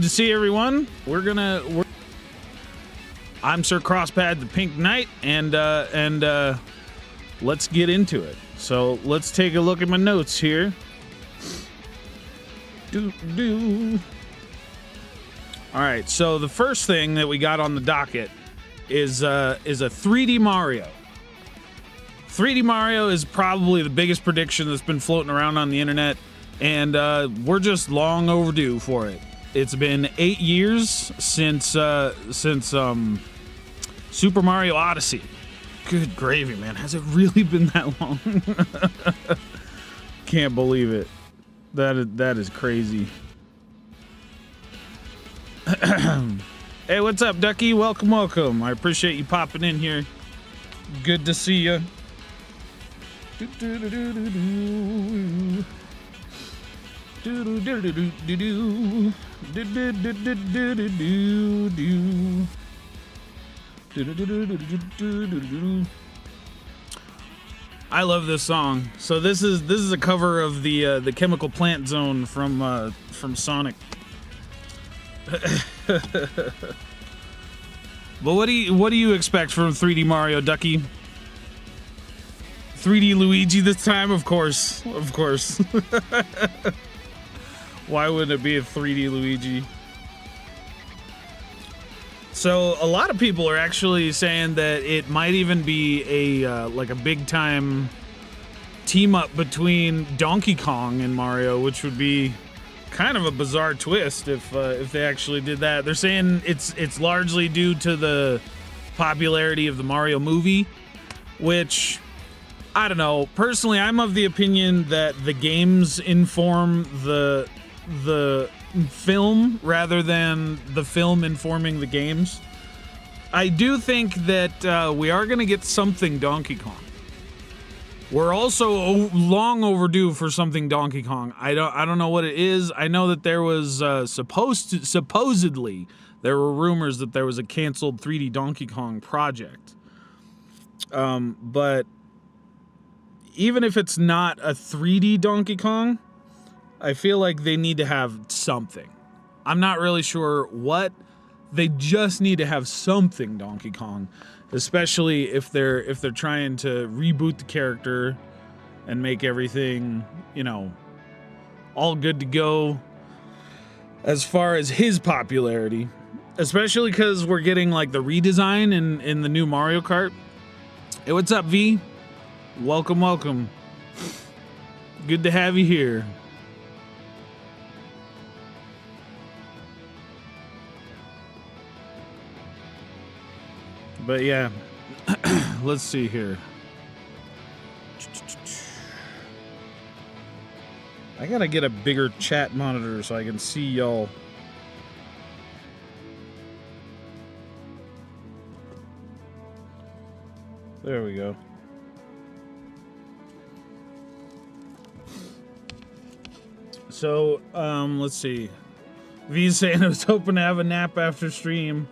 To see everyone. I'm Sir CrossPad the Pink Knight, and let's get into it. So let's take a look at my notes here. All right, so the first thing that we got on the docket is a 3D Mario. 3D Mario is probably the biggest prediction that's been floating around on the internet, and we're just long overdue for it. It's been 8 years since Super Mario Odyssey. Good gravy, man. Has it really been that long? Can't believe it. That is crazy. Hey, what's up, Ducky? Welcome, welcome. I appreciate you popping in here. Good to see you. I love this song. So this is a cover of the Chemical Plant Zone from Sonic. But what do you expect from 3D Mario, Ducky? 3D Luigi this time, of course. Why wouldn't it be a 3D Luigi? So a lot of people are actually saying that it might even be a big time team up between Donkey Kong and Mario, which would be kind of a bizarre twist if they actually did that. They're saying it's largely due to the popularity of the Mario movie, which I don't know. Personally, I'm of the opinion that the games inform the film rather than the film informing the games. I do think that we are going to get something Donkey Kong. We're also long overdue for something Donkey Kong. I don't know what it is. I know that there was supposedly there were rumors that there was a canceled 3D Donkey Kong project. But even if it's not a 3D Donkey Kong, I feel like they need to have something. I'm not really sure what. They just need to have something Donkey Kong, especially if they're trying to reboot the character and make everything, all good to go as far as his popularity. Especially because we're getting like the redesign in the new Mario Kart. Hey, what's up, V? Welcome. Good to have you here. But yeah, let's see here. I gotta get a bigger chat monitor so I can see y'all. There we go. So, let's see. V's saying I was hoping to have a nap after stream.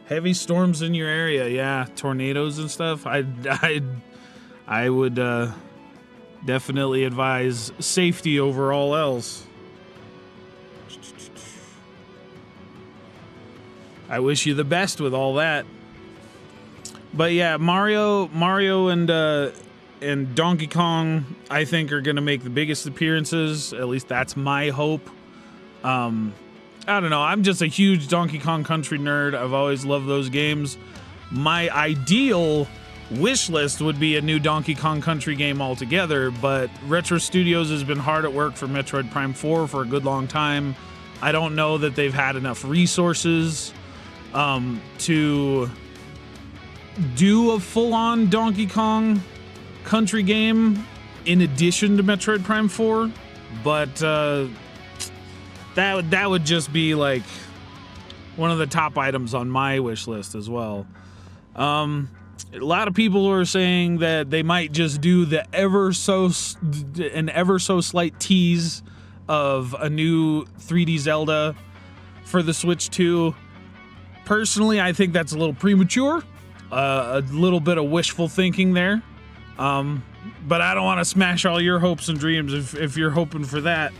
Heavy storms in your area, yeah, tornadoes and stuff. I would definitely advise safety over all else. I wish you the best with all that. But yeah, Mario and Donkey Kong, I think, are gonna make the biggest appearances. At least that's my hope. I don't know. I'm just a huge Donkey Kong Country nerd. I've always loved those games. My ideal wish list would be a new Donkey Kong Country game altogether, but Retro Studios has been hard at work for Metroid Prime 4 for a good long time. I don't know that they've had enough resources to do a full-on Donkey Kong Country game in addition to Metroid Prime 4, but that would just be like one of the top items on my wish list as well. A lot of people are saying that they might just do an ever so slight tease of a new 3D Zelda for the Switch 2. Personally, I think that's a little premature. A little bit of wishful thinking there. But I don't want to smash all your hopes and dreams if you're hoping for that.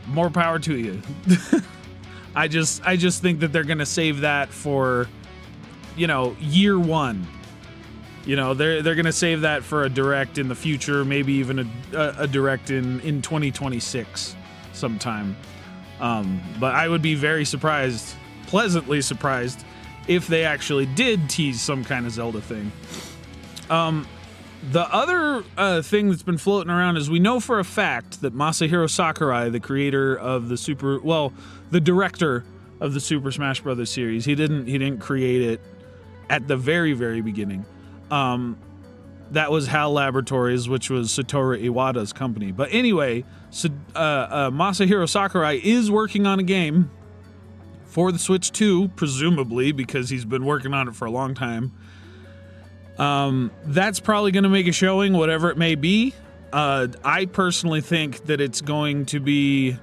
more power to you. I just think that they're going to save that for, year one. They're going to save that for a direct in the future, maybe even a direct in 2026 sometime. But I would be very surprised, pleasantly surprised, if they actually did tease some kind of Zelda thing. The other thing that's been floating around is we know for a fact that Masahiro Sakurai, the creator of the director of the Super Smash Bros. Series, he didn't create it at the very, very beginning. That was HAL Laboratories, which was Satoru Iwata's company. But anyway, Masahiro Sakurai is working on a game for the Switch 2, presumably, because he's been working on it for a long time. That's probably going to make a showing, whatever it may be. I personally think that it's going to be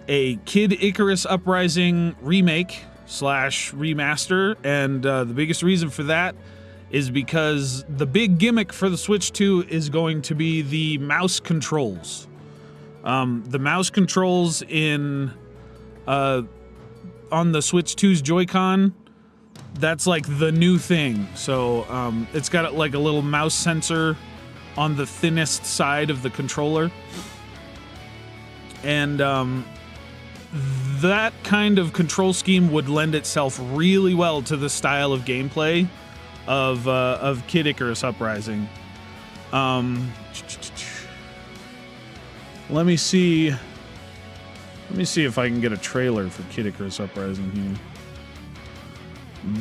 a Kid Icarus Uprising remake / remaster, and the biggest reason for that is because the big gimmick for the Switch 2 is going to be the mouse controls. The mouse controls on the Switch 2's Joy-Con, that's like the new thing. So it's got like a little mouse sensor on the thinnest side of the controller. And that kind of control scheme would lend itself really well to the style of gameplay of Kid Icarus Uprising. Let me see if I can get a trailer for Kid Icarus Uprising here.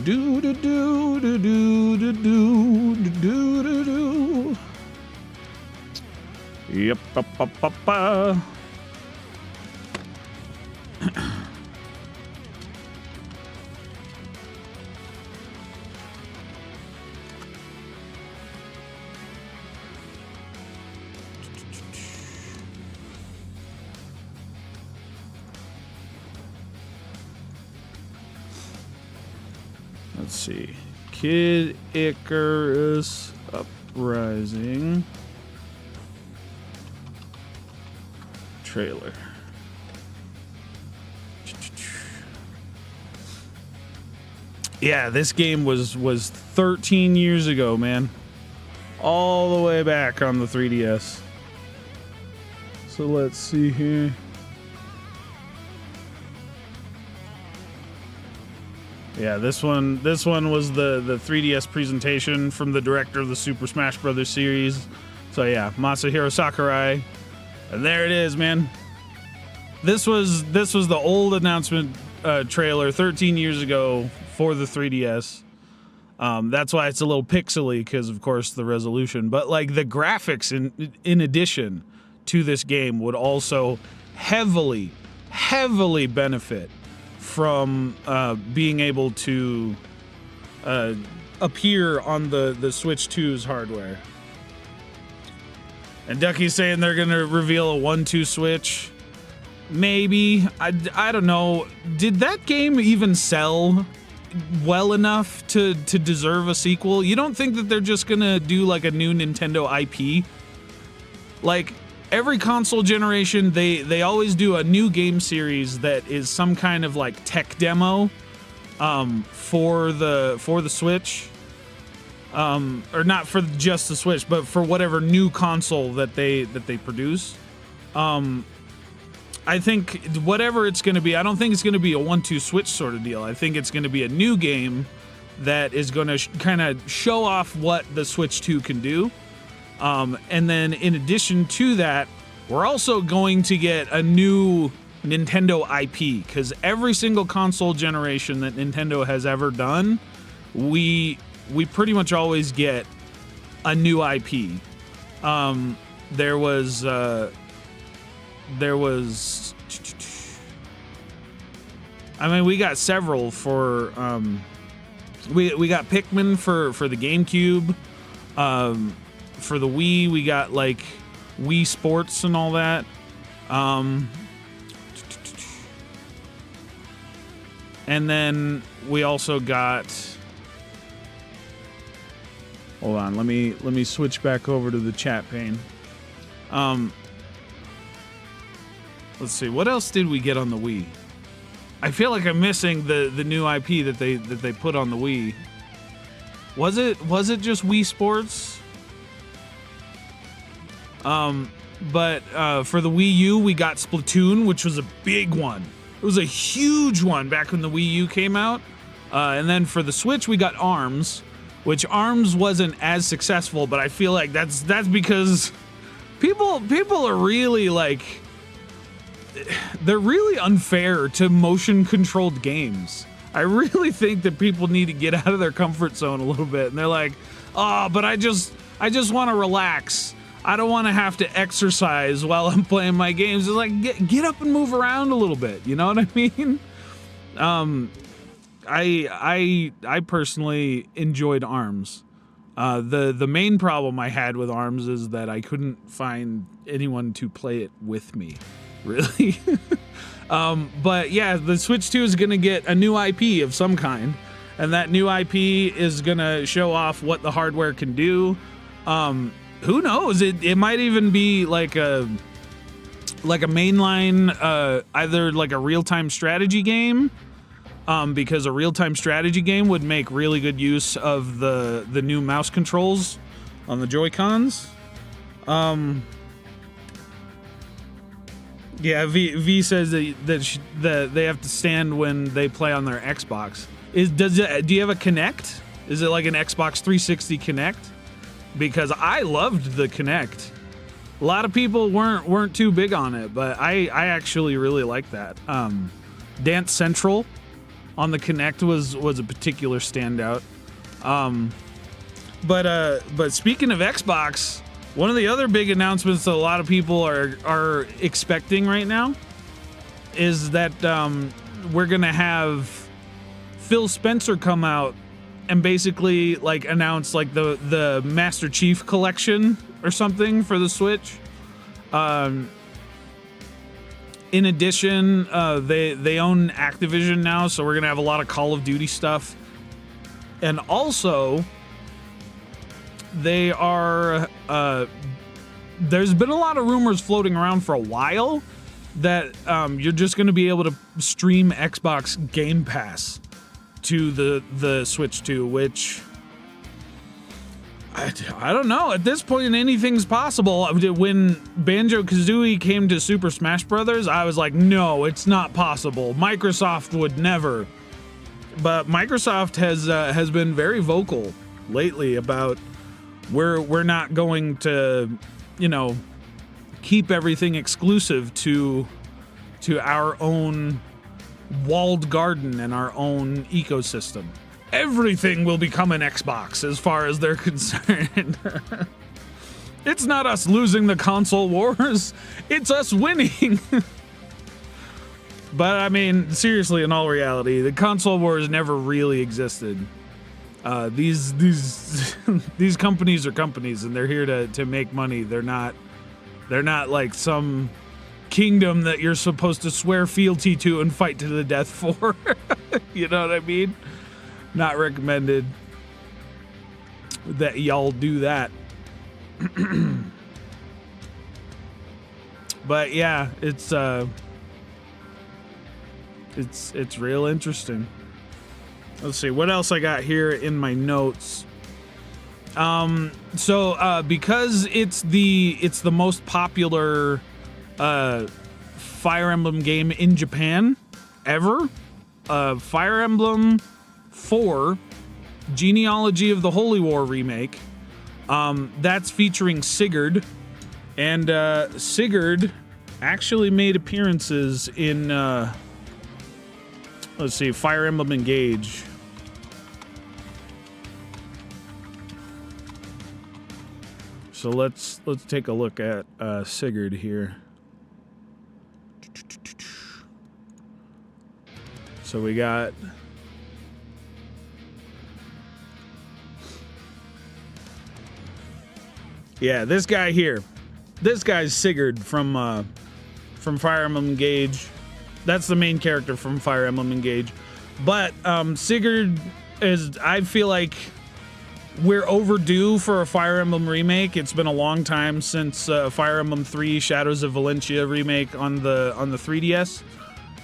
Do do do do do do do do do do. Yep, Let's see. Kid Icarus Uprising trailer. Yeah, this game was 13 years ago, man. All the way back on the 3DS. So let's see here. Yeah, this one was the 3DS presentation from the director of the Super Smash Bros. Series. So yeah, Masahiro Sakurai. And there it is, man. This was the old announcement trailer 13 years ago for the 3DS. That's why it's a little pixely, because of course the resolution. But like the graphics in addition to this game would also heavily benefit from being able to appear on the Switch 2's hardware. And Ducky's saying they're going to reveal a 1-2 Switch. Maybe. I don't know. Did that game even sell well enough to deserve a sequel? You don't think that they're just going to do like a new Nintendo IP? Like, every console generation, they always do a new game series that is some kind of like tech demo for the Switch. Or not for just the Switch, but for whatever new console that they produce. I think whatever it's going to be, I don't think it's going to be a 1-2 Switch sort of deal. I think it's going to be a new game that is going to kind of show off what the Switch 2 can do. And then in addition to that, we're also going to get a new Nintendo IP, because every single console generation that Nintendo has ever done, we pretty much always get a new IP. There was I mean, we got several for we got Pikmin for the GameCube. For the Wii, we got like Wii Sports and all that. And then we also got, hold on, let me switch back over to the chat pane. Let's see, what else did we get on the Wii? I feel like I'm missing the new IP that they put on the Wii. Was it just Wii Sports? But for the Wii U, we got Splatoon, which was a big one. It was a huge one back when the Wii U came out. And then for the Switch, we got ARMS, which ARMS wasn't as successful, but I feel like that's because people are really like, they're really unfair to motion-controlled games. I really think that people need to get out of their comfort zone a little bit, and they're like, oh, but I just want to relax. I don't want to have to exercise while I'm playing my games. It's like, get up and move around a little bit. You know what I mean? I personally enjoyed ARMS. The main problem I had with ARMS is that I couldn't find anyone to play it with me, really. But yeah, the Switch 2 is going to get a new IP of some kind, and that new IP is going to show off what the hardware can do. Who knows? It might even be like a mainline, either like a real-time strategy game, because a real-time strategy game would make really good use of the new mouse controls on the Joy-Cons. Yeah, V says that they have to stand when they play on their Xbox. Do you have a Kinect? Is it like an Xbox 360 Kinect? Because I loved the Kinect. A lot of people weren't too big on it, but I actually really like that. Dance Central on the Kinect was a particular standout. But speaking of Xbox, one of the other big announcements that a lot of people are expecting right now is that we're gonna have Phil Spencer come out and basically like announce like the Master Chief collection or something for the Switch. In addition, they own Activision now, so we're gonna have a lot of Call of Duty stuff. And also, they are there's been a lot of rumors floating around for a while that you're just gonna be able to stream Xbox Game Pass to the Switch 2, which I don't know. At this point, anything's possible. When Banjo-Kazooie came to Super Smash Brothers, I was like, no, it's not possible. Microsoft would never. But Microsoft has been very vocal lately about we're not going to, keep everything exclusive to our own walled garden and our own ecosystem. Everything will become an Xbox as far as they're concerned. It's not us losing the console wars, it's us winning. But I mean, seriously, in all reality, the console wars never really existed. These companies are companies, and they're here to make money. They're not like some kingdom that you're supposed to swear fealty to and fight to the death for. You know what I mean? Not recommended that y'all do that. But yeah, it's real interesting. Let's see what else I got here in my notes. So because it's the most popular Fire Emblem game in Japan ever, Fire Emblem 4 Genealogy of the Holy War remake, that's featuring Sigurd, and Sigurd actually made appearances in let's see, Fire Emblem Engage. So let's take a look at Sigurd here. So we got this guy here. This guy's Sigurd from Fire Emblem Engage. That's the main character from Fire Emblem Engage. But Sigurd is, I feel like, we're overdue for a Fire Emblem remake. It's been a long time since Fire Emblem 3 Shadows of Valentia remake on the 3DS.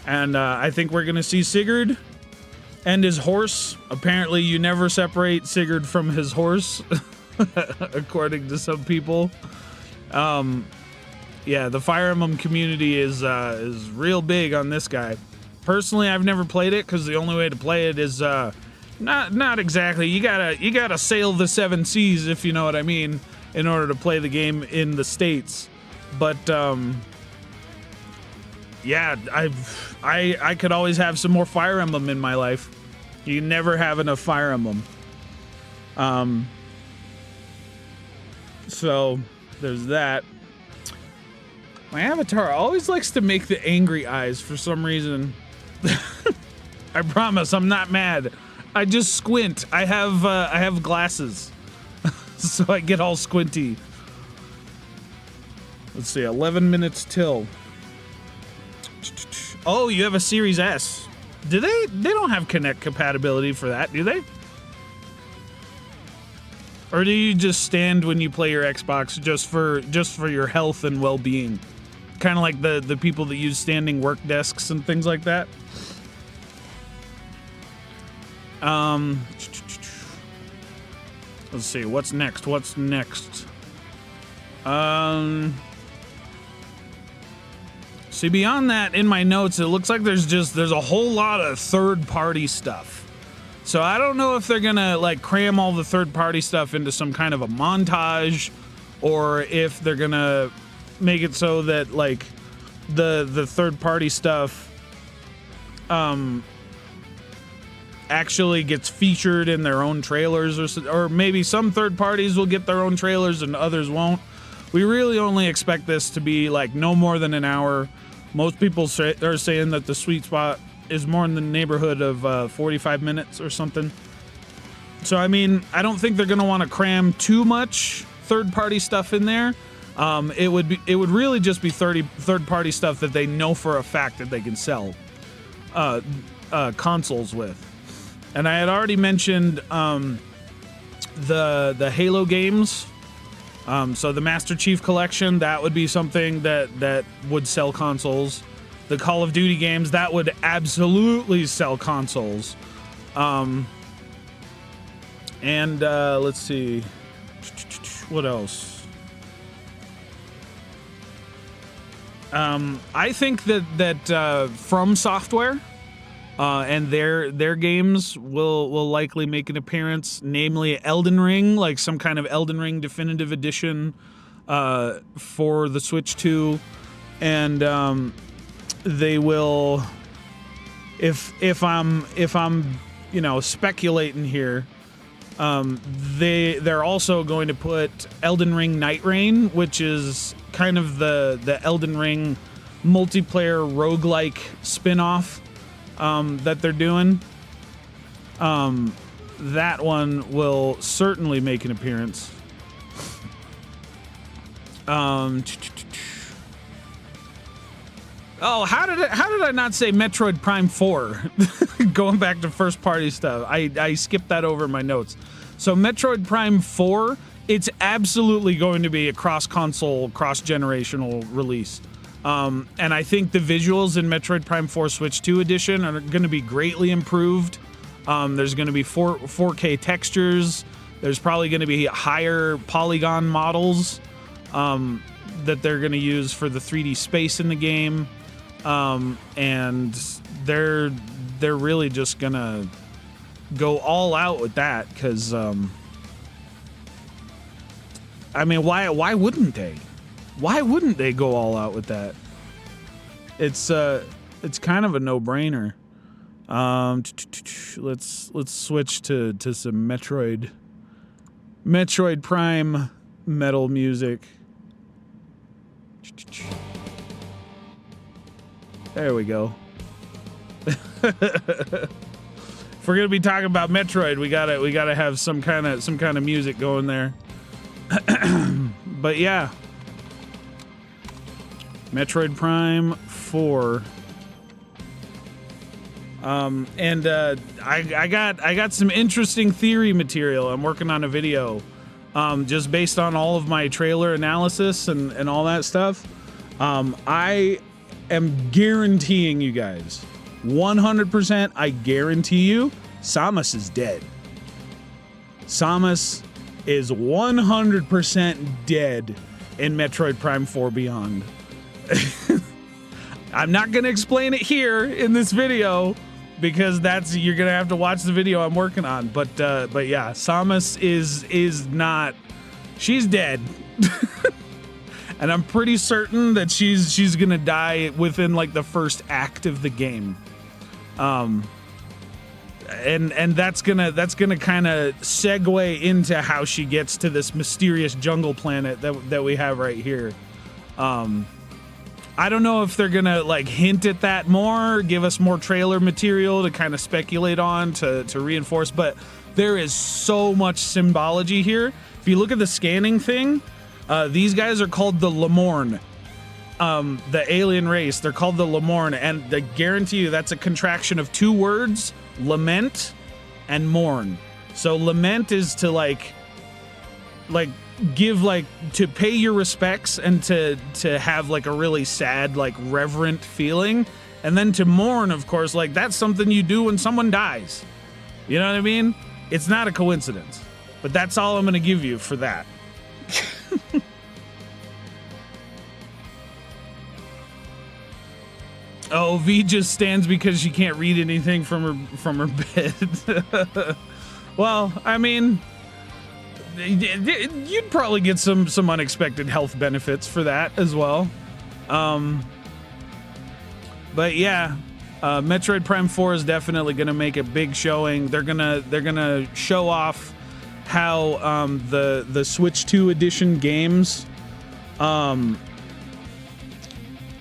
And I think we're going to see Sigurd and his horse. Apparently, you never separate Sigurd from his horse, according to some people. Yeah, the Fire Emblem community is real big on this guy. Personally, I've never played it because the only way to play it is not exactly. You gotta sail the 7 seas, if you know what I mean, in order to play the game in the States. But yeah, I could always have some more Fire Emblem in my life. You never have enough Fire Emblem. So there's that. My avatar always likes to make the angry eyes for some reason. I promise I'm not mad. I just squint. I have glasses, so I get all squinty. Let's see, 11 minutes till. Oh, you have a Series S. Do they? They don't have Kinect compatibility for that, do they? Or do you just stand when you play your Xbox just for your health and well-being? Kind of like the people that use standing work desks and things like that. Let's see, what's next? See, beyond that, in my notes, it looks like there's a whole lot of third-party stuff. So I don't know if they're gonna like cram all the third-party stuff into some kind of a montage, or if they're gonna make it so that like the third-party stuff actually gets featured in their own trailers, or maybe some third parties will get their own trailers and others won't. We really only expect this to be like no more than an hour. Most people are saying that the sweet spot is more in the neighborhood of 45 minutes or something. So I mean, I don't think they're going to want to cram too much third-party stuff in there. It would really just be third-party stuff that they know for a fact that they can sell consoles with. And I had already mentioned the Halo games. So the Master Chief Collection, that would be something that would sell consoles. The Call of Duty games, that would absolutely sell consoles. And let's see, what else? I think that From Software and their games will likely make an appearance, namely Elden Ring, like some kind of Elden Ring Definitive Edition for the Switch 2, and they will, if I'm speculating here, they're also going to put Elden Ring Night Rain, which is kind of the Elden Ring multiplayer roguelike spin-off that they're doing. That one will certainly make an appearance. Oh, how did I not say Metroid Prime 4? Going back to first party stuff. I skipped that over in my notes. So Metroid Prime 4, it's absolutely going to be a cross-console, cross-generational release. And I think the visuals in Metroid Prime 4 Switch 2 edition are going to be greatly improved. There's going to be 4K textures. There's probably going to be higher polygon models that they're going to use for the 3D space in the game. And they're really just going to go all out with that because, I mean, why wouldn't they? Why wouldn't they go all out with that? It's kind of a no-brainer. Let's switch to some Metroid Prime metal music. There we go. If we're gonna be talking about Metroid, we gotta have some kind of music going there. But yeah, Metroid Prime 4. I got some interesting theory material. I'm working on a video, just based on all of my trailer analysis and all that stuff. I am guaranteeing you guys, 100%, I guarantee you, Samus is dead. Samus is 100% dead in Metroid Prime 4 Beyond. I'm not going to explain it here in this video because you're going to have to watch the video I'm working on. But yeah, Samus is not, she's dead. And I'm pretty certain that she's going to die within like the first act of the game. And that's gonna kind of segue into how she gets to this mysterious jungle planet that we have right here. I don't know if they're gonna like hint at that more, give us more trailer material to kind of speculate on to reinforce, but there is so much symbology here. If you look at the scanning thing, these guys are called the Lemorn. The alien race, they're called the Lemorn, and I guarantee you that's a contraction of two words, lament and mourn. So lament is to like give, like, to pay your respects and to have like a really sad, like reverent feeling. And then to mourn, of course, like that's something you do when someone dies. You know what I mean? It's not a coincidence, but that's all I'm going to give you for that. Oh, V just stands because she can't read anything from her bed. Well, I mean, you'd probably get some unexpected health benefits for that as well. But yeah, Metroid Prime 4 is definitely going to make a big showing. They're gonna show off how the Switch 2 edition games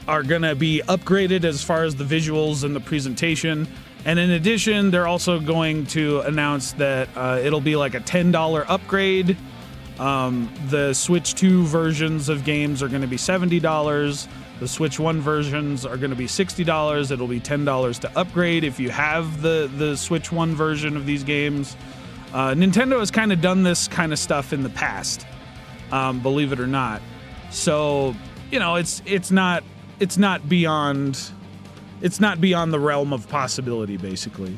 are gonna be upgraded as far as the visuals and the presentation. And in addition, they're also going to announce that it'll be like a $10 upgrade. The Switch 2 versions of games are going to be $70. The Switch 1 versions are going to be $60. It'll be $10 to upgrade if you have the Switch 1 version of these games. Nintendo has kind of done this kind of stuff in the past, believe it or not. So, you know, it's not beyond the realm of possibility, basically.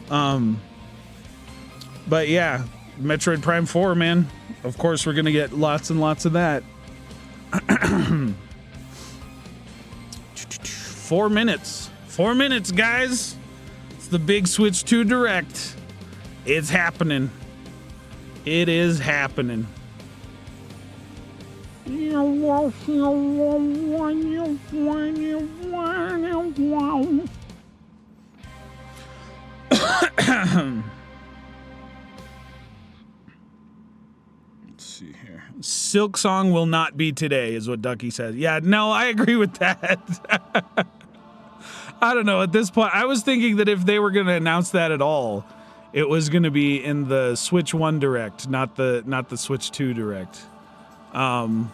But yeah, Metroid Prime 4, man. Of course, we're gonna get lots and lots of that. 4 minutes. 4 minutes, guys. It's the big Switch 2 Direct. It's happening. It is happening. Let's see here. Silk Song will not be today, is what Ducky says. Yeah, no, I agree with that. I don't know. At this point, I was thinking that if they were going to announce that at all, it was going to be in the Switch 1 Direct, not the Switch 2 Direct. And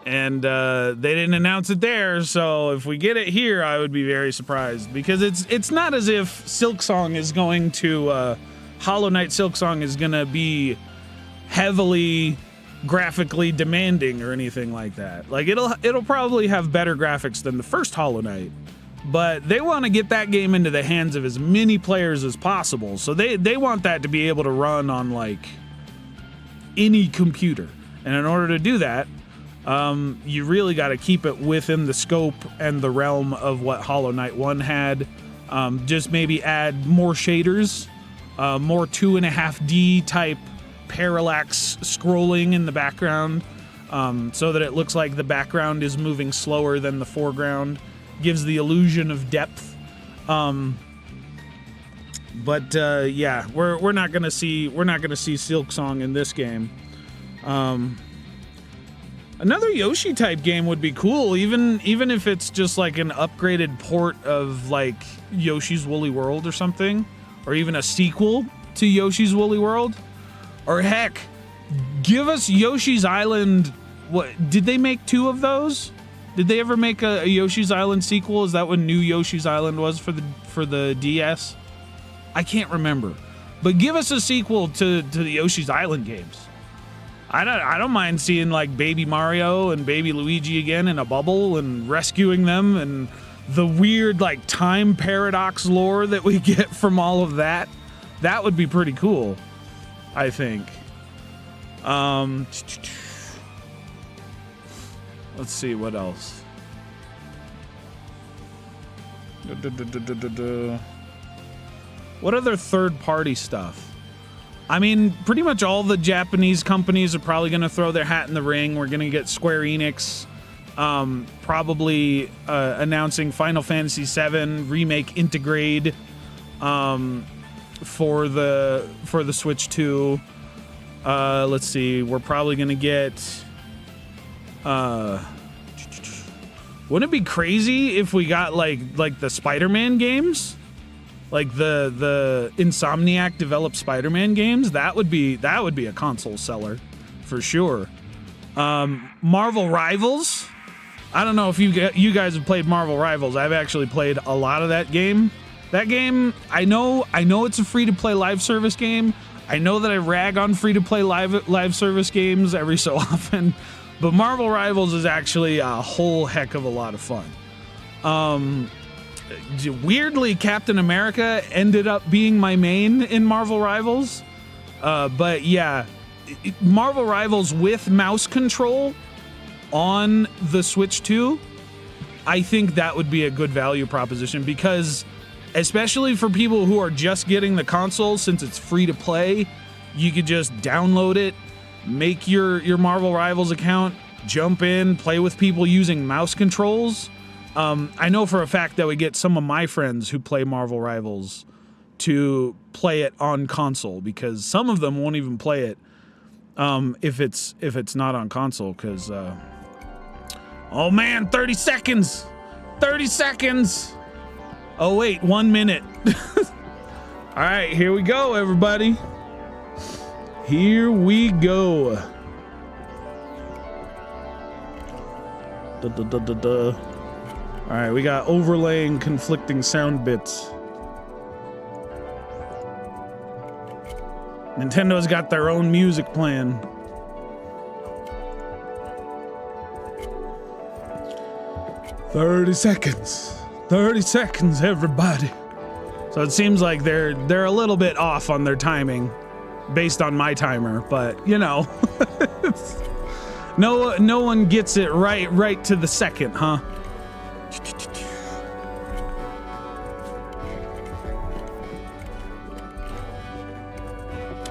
they didn't announce it there, so if we get it here, I would be very surprised, because it's not as if Silksong is going to Hollow Knight Silksong is going to be heavily graphically demanding or anything like that. Like it'll probably have better graphics than the first Hollow Knight, but they want to get that game into the hands of as many players as possible. So they want that to be able to run on like any computer. And in order to do that, you really got to keep it within the scope and the realm of what Hollow Knight 1 had. Just maybe add more shaders, more 2.5D type parallax scrolling in the background, so that it looks like the background is moving slower than the foreground. Gives the illusion of depth. But yeah, we're not gonna see Silksong in this game. Another Yoshi type game would be cool, even if it's just like an upgraded port of like Yoshi's Woolly World or something, or even a sequel to Yoshi's Woolly World, or heck, give us Yoshi's Island. What did they make 2 of those? Did they ever make a Yoshi's Island sequel? Is that what New Yoshi's Island was for the DS? I can't remember. But give us a sequel to the Yoshi's Island games. I don't mind seeing like Baby Mario and Baby Luigi again in a bubble and rescuing them and the weird like time paradox lore that we get from all of that. That would be pretty cool, I think. Let's see what else. What other third-party stuff? I mean, pretty much all the Japanese companies are probably going to throw their hat in the ring. We're going to get Square Enix probably announcing Final Fantasy VII Remake Integrate for the Switch 2. Let's see. We're probably going to get... wouldn't it be crazy if we got like the Spider-Man games? Like the Insomniac developed Spider-Man games? That would be a console seller for sure. Marvel Rivals. I don't know if you guys have played Marvel Rivals. I've actually played a lot of that game. That game, I know it's a free-to-play live service game. I know that I rag on free-to-play live service games every so often, but Marvel Rivals is actually a whole heck of a lot of fun. Weirdly, Captain America ended up being my main in Marvel Rivals. But yeah, Marvel Rivals with mouse control on the Switch 2, I think that would be a good value proposition because especially for people who are just getting the console, since it's free to play, you could just download it, make your Marvel Rivals account, jump in, play with people using mouse controls. I know for a fact that we get some of my friends who play Marvel Rivals to play it on console because some of them won't even play it if it's not on console because oh man, 30 seconds. Oh wait, 1 minute. All right, here we go, everybody. Here we go. All right, we got overlaying conflicting sound bits. Nintendo's got their own music plan. "30 seconds. 30 seconds, everybody." So it seems like they're a little bit off on their timing based on my timer, but you know. No one gets it right to the second, huh?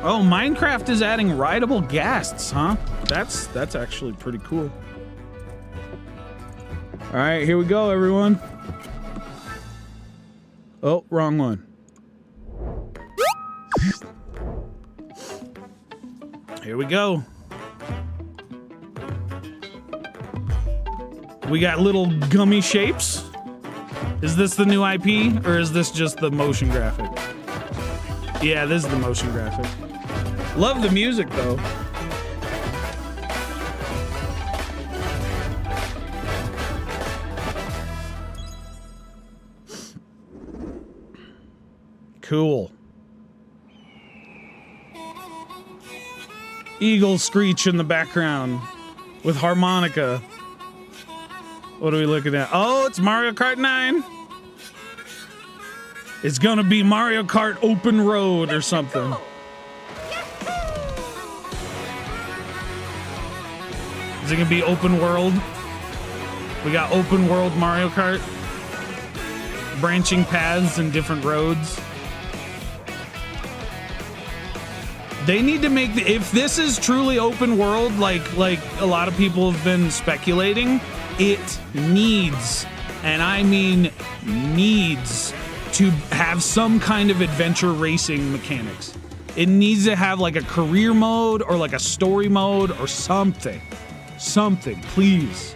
Oh, Minecraft is adding rideable ghasts, huh? That's actually pretty cool. All right, here we go, everyone. Oh, wrong one. Here we go. We got little gummy shapes. Is this the new IP, or is this just the motion graphic? Yeah, this is the motion graphic. Love the music, though. Cool. Eagle screech in the background with harmonica. What are we looking at? Oh, it's Mario Kart 9. It's gonna be Mario Kart Open Road or something. Is it gonna be open world? We got open world Mario Kart. Branching paths and different roads. They need to make if this is truly open world, like a lot of people have been speculating, it needs, and I mean needs, to have some kind of adventure racing mechanics. It needs to have like a career mode or like a story mode or something. Something, please.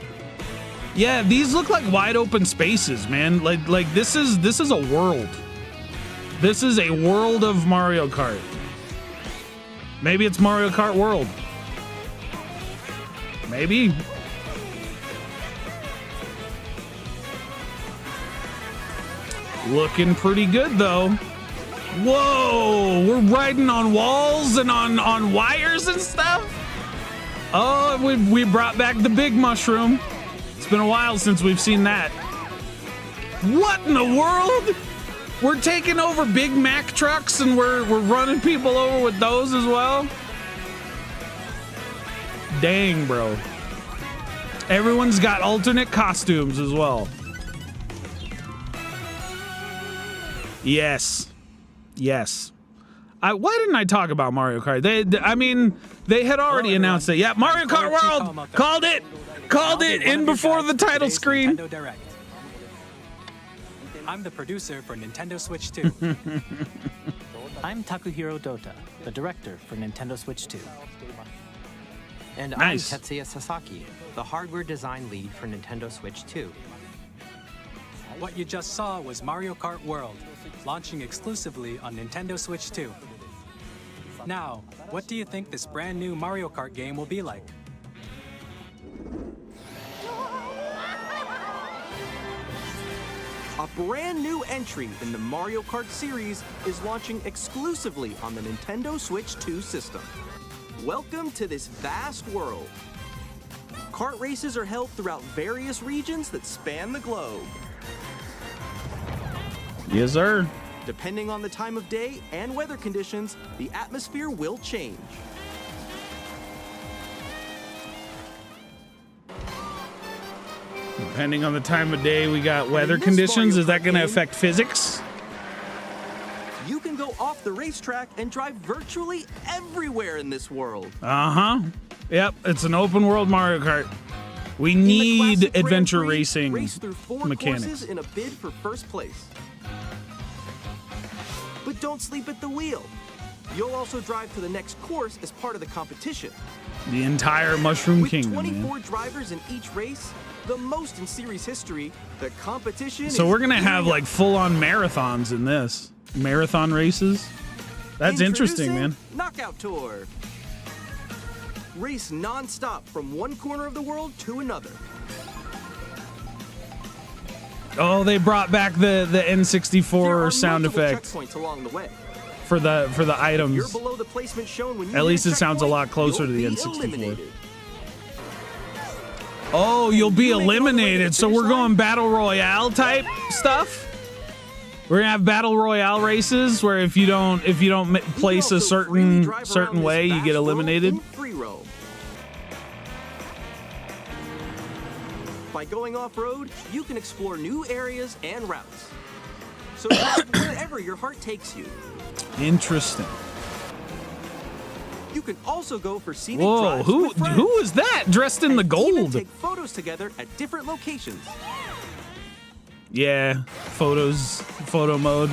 Yeah, these look like wide open spaces, man. Like this is a world. This is a world of Mario Kart. Maybe it's Mario Kart World. Maybe. Looking pretty good, though. Whoa, we're riding on walls and on wires and stuff. Oh, we brought back the big mushroom. It's been a while since we've seen that. What in the world? We're taking over Big Mac trucks and we're running people over with those as well. Dang, bro. Everyone's got alternate costumes as well. Yes. Yes. Why didn't I talk about Mario Kart? They had already announced it. Yeah, Mario Kart World! Called it! Called it in before the title screen. I'm the producer for Nintendo Switch 2. I'm Takuhiro Dota, the director for Nintendo Switch 2. And nice. I'm Tetsuya Sasaki, the hardware design lead for Nintendo Switch 2. What you just saw was Mario Kart World, launching exclusively on Nintendo Switch 2. Now, what do you think this brand new Mario Kart game will be like? A brand new entry in the Mario Kart series is launching exclusively on the Nintendo Switch 2 system. Welcome to this vast world. Kart races are held throughout various regions that span the globe. Yes, sir. Depending on the time of day and weather conditions, the atmosphere will change. Depending on the time of day, we got weather conditions. Is that going to affect physics? You can go off the racetrack and drive virtually everywhere in this world. Uh-huh. Yep, it's an open world Mario Kart. We need adventure racing race through 4 mechanics. courses in a bid for first place. But don't sleep at the wheel. You'll also drive to the next course as part of the competition. The entire Mushroom With Kingdom, 24 man. drivers in each race, the most in series history, the competition So we're going to have gearing like full-on marathons in this. Marathon races. That's interesting, man. Knockout Tour. Race non-stop from one corner of the world to another. Oh, they brought back the There N64 are sound multiple effect checkpoints along the way. for the You're items. below the placement shown when you At hit least a it sounds a checkpoint, lot closer to the you'll be N64. eliminated. Oh, you'll be You make it all the way to the eliminated. So finish we're going line? battle royale type stuff. We're gonna have battle royale races where if you don't You can place a also freely drive certain around this way, you vast get world eliminated. in free roam. By going off-road, you can explore new areas and routes. So drive wherever your heart takes you. Interesting. You can also go for scenic Whoa, drives who with friends. who is that dressed in the And even gold? take photos together at different locations. Yeah, photo mode.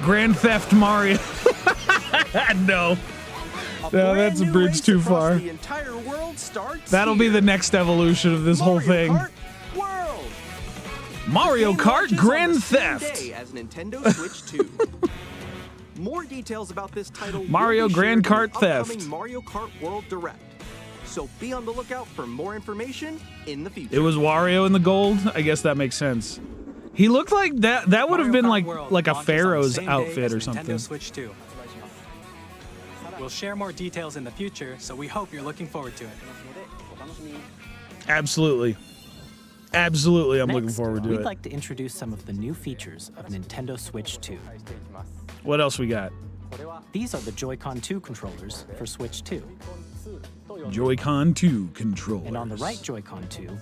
Grand Theft Mario. No, that's a Brand new bridge race too across far. The entire world starts That'll be here. the next evolution of this whole Mario thing. Kart World. Mario Game Kart launches on the Grand same Theft. day as Nintendo Switch 2. More details about this title. Mario will be Grand shared in Kart the upcoming Theft. Mario Kart World Direct. So be on the lookout for more information in the future. It was Wario in the gold. I guess that makes sense. He looked like that. That would have Mario been Kart World like a launches on the pharaoh's same day outfit as or Nintendo something. Switch 2. We'll share more details in the future, so we hope you're looking forward to it. Absolutely. Absolutely, I'm Next, looking forward to we'd it. like to introduce some of the new features of Nintendo Switch 2. What else we got? These are the Joy-Con 2 controllers for Switch 2. Joy-Con 2 controllers. And on the right Joy-Con 2,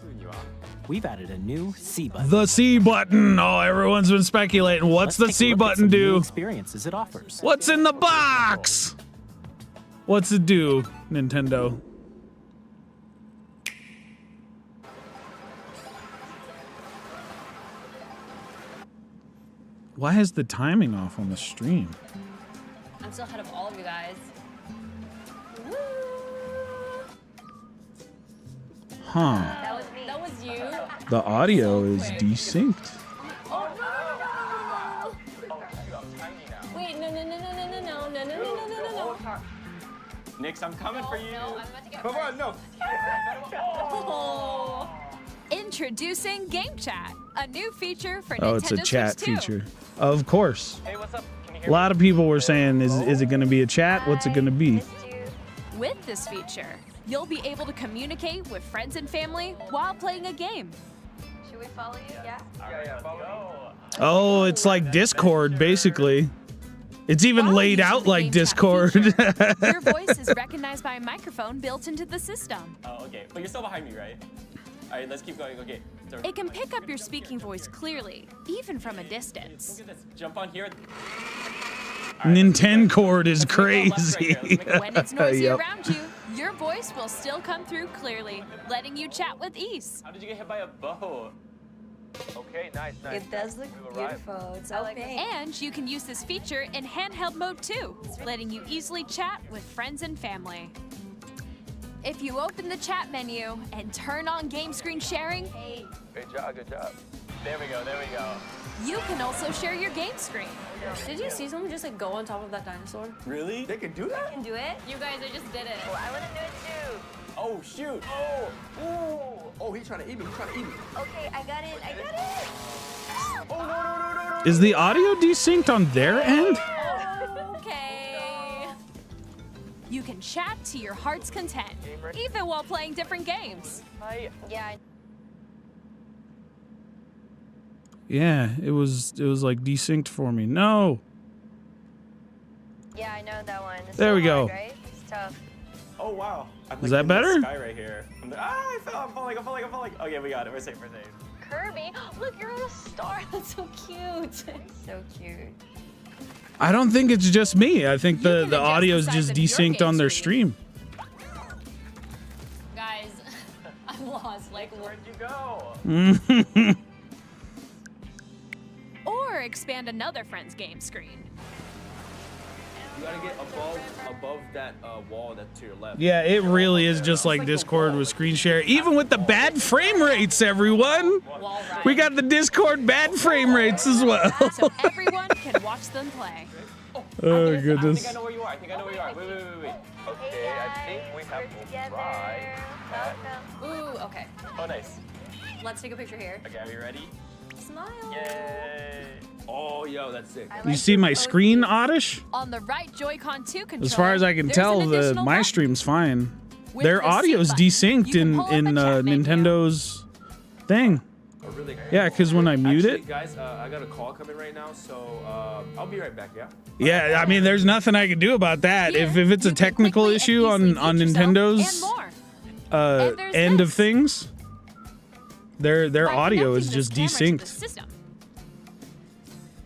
we've added a new C button. The C button. Oh, everyone's been speculating. What's the Let's take a C look at button some new do? experiences it offers. What's in the box? What's it do, Nintendo? Why is the timing off on the stream? I'm still ahead of all of you guys. Woo! Huh. That was me. That was you. The audio is desynced. Oh no! Wait, no! Nix, I'm coming for you. No, I'm about to get Come on, no. Oh. Introducing Game Chat, a new feature for Oh, Nintendo it's a chat Switch 2. feature. Of course. Hey, what's up? Can you hear A lot of people were saying, is it going to be a chat? What's it going to be? With this feature, you'll be able to communicate with friends and family while playing a game. Should we follow you? Yeah. Yeah, follow me. Oh, it's like Discord, basically. It's even While laid using out the like Game Chat Discord. feature, your voice is recognized by a microphone built into the system. Oh, okay. But you're still behind me, right? All right, let's keep going. Okay. It can pick up your speaking voice clearly, even from a distance. Look at this. Jump on here. Nintendo is crazy. When it's noisy Yep. around you, your voice will still come through clearly, letting you chat with ease. How did you get hit by a bow? Okay, nice. It does look beautiful. It's so pink. And you can use this feature in handheld mode too, letting you easily chat with friends and family. If you open the chat menu and turn on game screen sharing, Good job, good job. There we go, there we go. you can also share your game screen. Did you see someone just like go on top of that dinosaur? Really? They can do that? Can do it? You guys, I just did it. Oh, I want to do it too. Oh, shoot. Oh, ooh. Oh, he's trying to eat me. He's trying to eat me. Okay, I got it. I got it. Oh, no, no, no, no, no. Is the audio desynced on their end? Okay. You can chat to your heart's content, even while playing different games. Yeah. Yeah, it was like desynced for me. No. Yeah, I know that one. It's There so we go. hard, right? It's tough. Oh, wow. I'm Is that in the better? Sky right here. I fell. I'm falling. Okay, we got it. We're safe. Kirby, look, you're on a star. That's so cute. So cute. I don't think it's just me. I think You the can adjust audio is the just size of your desynced game on their screen. stream. Guys, I'm lost. Like, Where'd you go? Or expand another friend's game screen. You gotta get above that wall that's to your left. Yeah, it really is just like Discord with screen share. Even with the bad frame rates, everyone. wall ride. We got the Discord bad frame rates as well. So everyone can watch them play. Oh, I goodness. think I know where you are. Wait. Okay, I think we have to try. Ooh, okay. Oh, nice. Let's take a picture here. Okay, are you ready? Smile. Yay. Oh, yo, that's sick. You see my screen, Oddish? On the right Joy-Con 2 controller, As far as I can there's tell, an additional my button. stream's fine. With Their the audio is C button, desynced you can in pull up a chat menu. Nintendo's thing. Oh, really? Yeah, because when I mute Actually, it, guys, I got a call coming right now, so I'll be right back, yeah? yeah, I mean, there's nothing I can do about that. Here, If it's a you can technical quickly issue and easily on mute yourself and Nintendo's more. And there's end of this. things, their By audio is connecting just this camera to the desynced. system.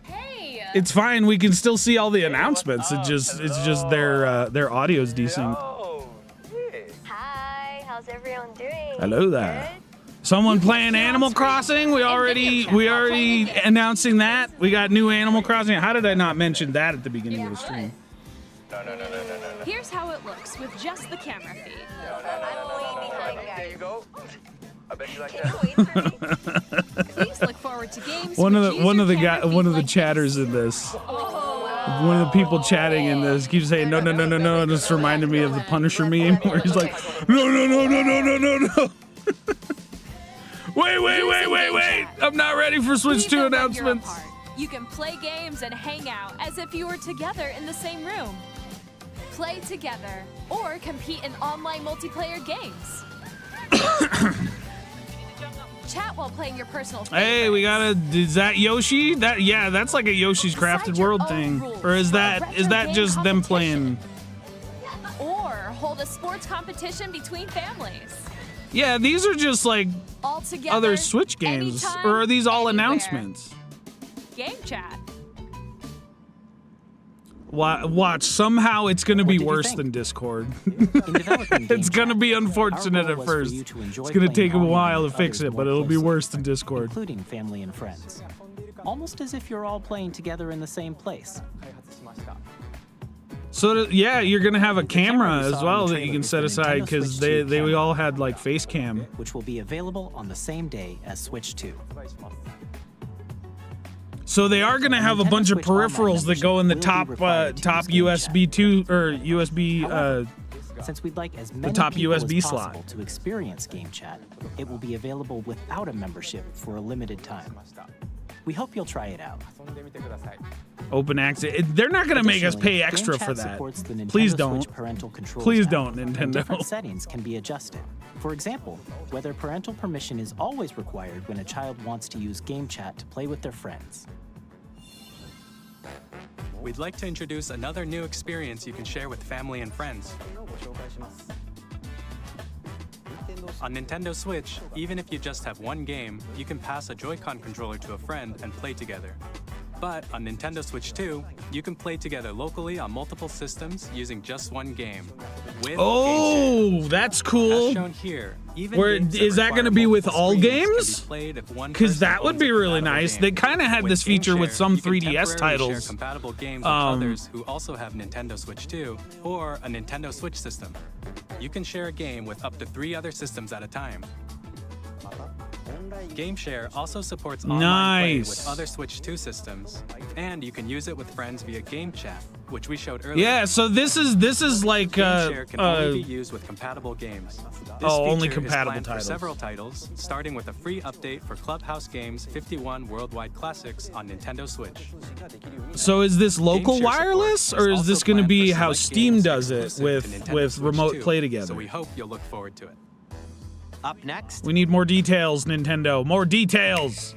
Hey. It's fine. We can still see all the announcements. It's just their audio's desynced. Oh, yeah. Hi. How's everyone doing? Hello there. Someone playing Animal Crossing? We already announcing that. We got new Animal Crossing. How did I not mention that at the beginning of the stream? No. Here's how it looks with just the camera feed. I'm way behind, There guys. you go. I bet you like Can that. you wait for me? Please look forward to games. One which of use the your camera feed one of the like chatters this. in this. One of the people chatting in this keeps saying no. And this reminded me of the Punisher meme where he's like, no. Wait. I'm not ready for Switch 2 Even when you're announcements. apart, you can play games and hang out as if you were together in the same room. Play together or compete in online multiplayer games. Chat while playing your personal Hey, we favorites. is that Yoshi? That's like a Yoshi's Crafted Decide your World own thing. rules Or is for a that retro game just them competition. playing? Or hold a sports competition between families. Yeah, these are just like All together, other Switch games. anytime, Or are these all anywhere. announcements? Game chat. Watch, somehow it's going to be did you worse think? than Discord. In developing It's Game going to Chat, be our unfortunate goal at was for first. you to enjoy It's going to playing take a online while to with fix others it, but more it'll be closely, worse than Discord. including family and friends. Almost as if you're all playing together in the same place. So, yeah, you're going to have a camera we as saw in well the that you trailer can is set the aside Nintendo because Switch 2 they camera. all had like face cam. Which will be available on the same day as Switch 2. So they are going to have a Nintendo bunch of Switch Online peripherals that go in the membership will be top required to use Game USB 2 or USB Since we'd like as many top people USB as slot. possible to experience Game Chat, it will be available without a membership for a limited time. We hope you'll try it out. Open access. They're not going to make us pay Additionally, extra Game for Chat that. supports the Nintendo Please Switch don't. parental controls Please app, don't, and Nintendo. different settings can be adjusted. For example, whether parental permission is always required when a child wants to use Game Chat to play with their friends. We'd like to introduce another new experience you can share with family and friends. On Nintendo Switch, even if you just have one game, you can pass a Joy-Con controller to a friend and play together. But on Nintendo Switch 2, you can play together locally on multiple systems using just one game. With Oh, that's cool. As shown here, even Where games is that going to be with all games? Because that would be really nice. They kind of had this feature with some 3DS titles. Compatible games with others who also have Nintendo Switch 2 or a Nintendo Switch system. You can share a game with up to 3 other systems at a time. GameShare also supports online play with other Switch 2 systems, and you can use it with friends via Game Chat, which we showed earlier. Yeah, so this is like GameShare can only be used with compatible games. This only feature compatible is planned titles. for several titles, starting with a free update for Clubhouse Games 51 Worldwide Classics on Nintendo Switch. So is this local GameShare wireless, support or is is this also going to planned be for how select Steam games does it exclusive to Nintendo with Switch remote 2, play together? So we hope you'll look forward to it. Up next, We need more details, Nintendo. More details.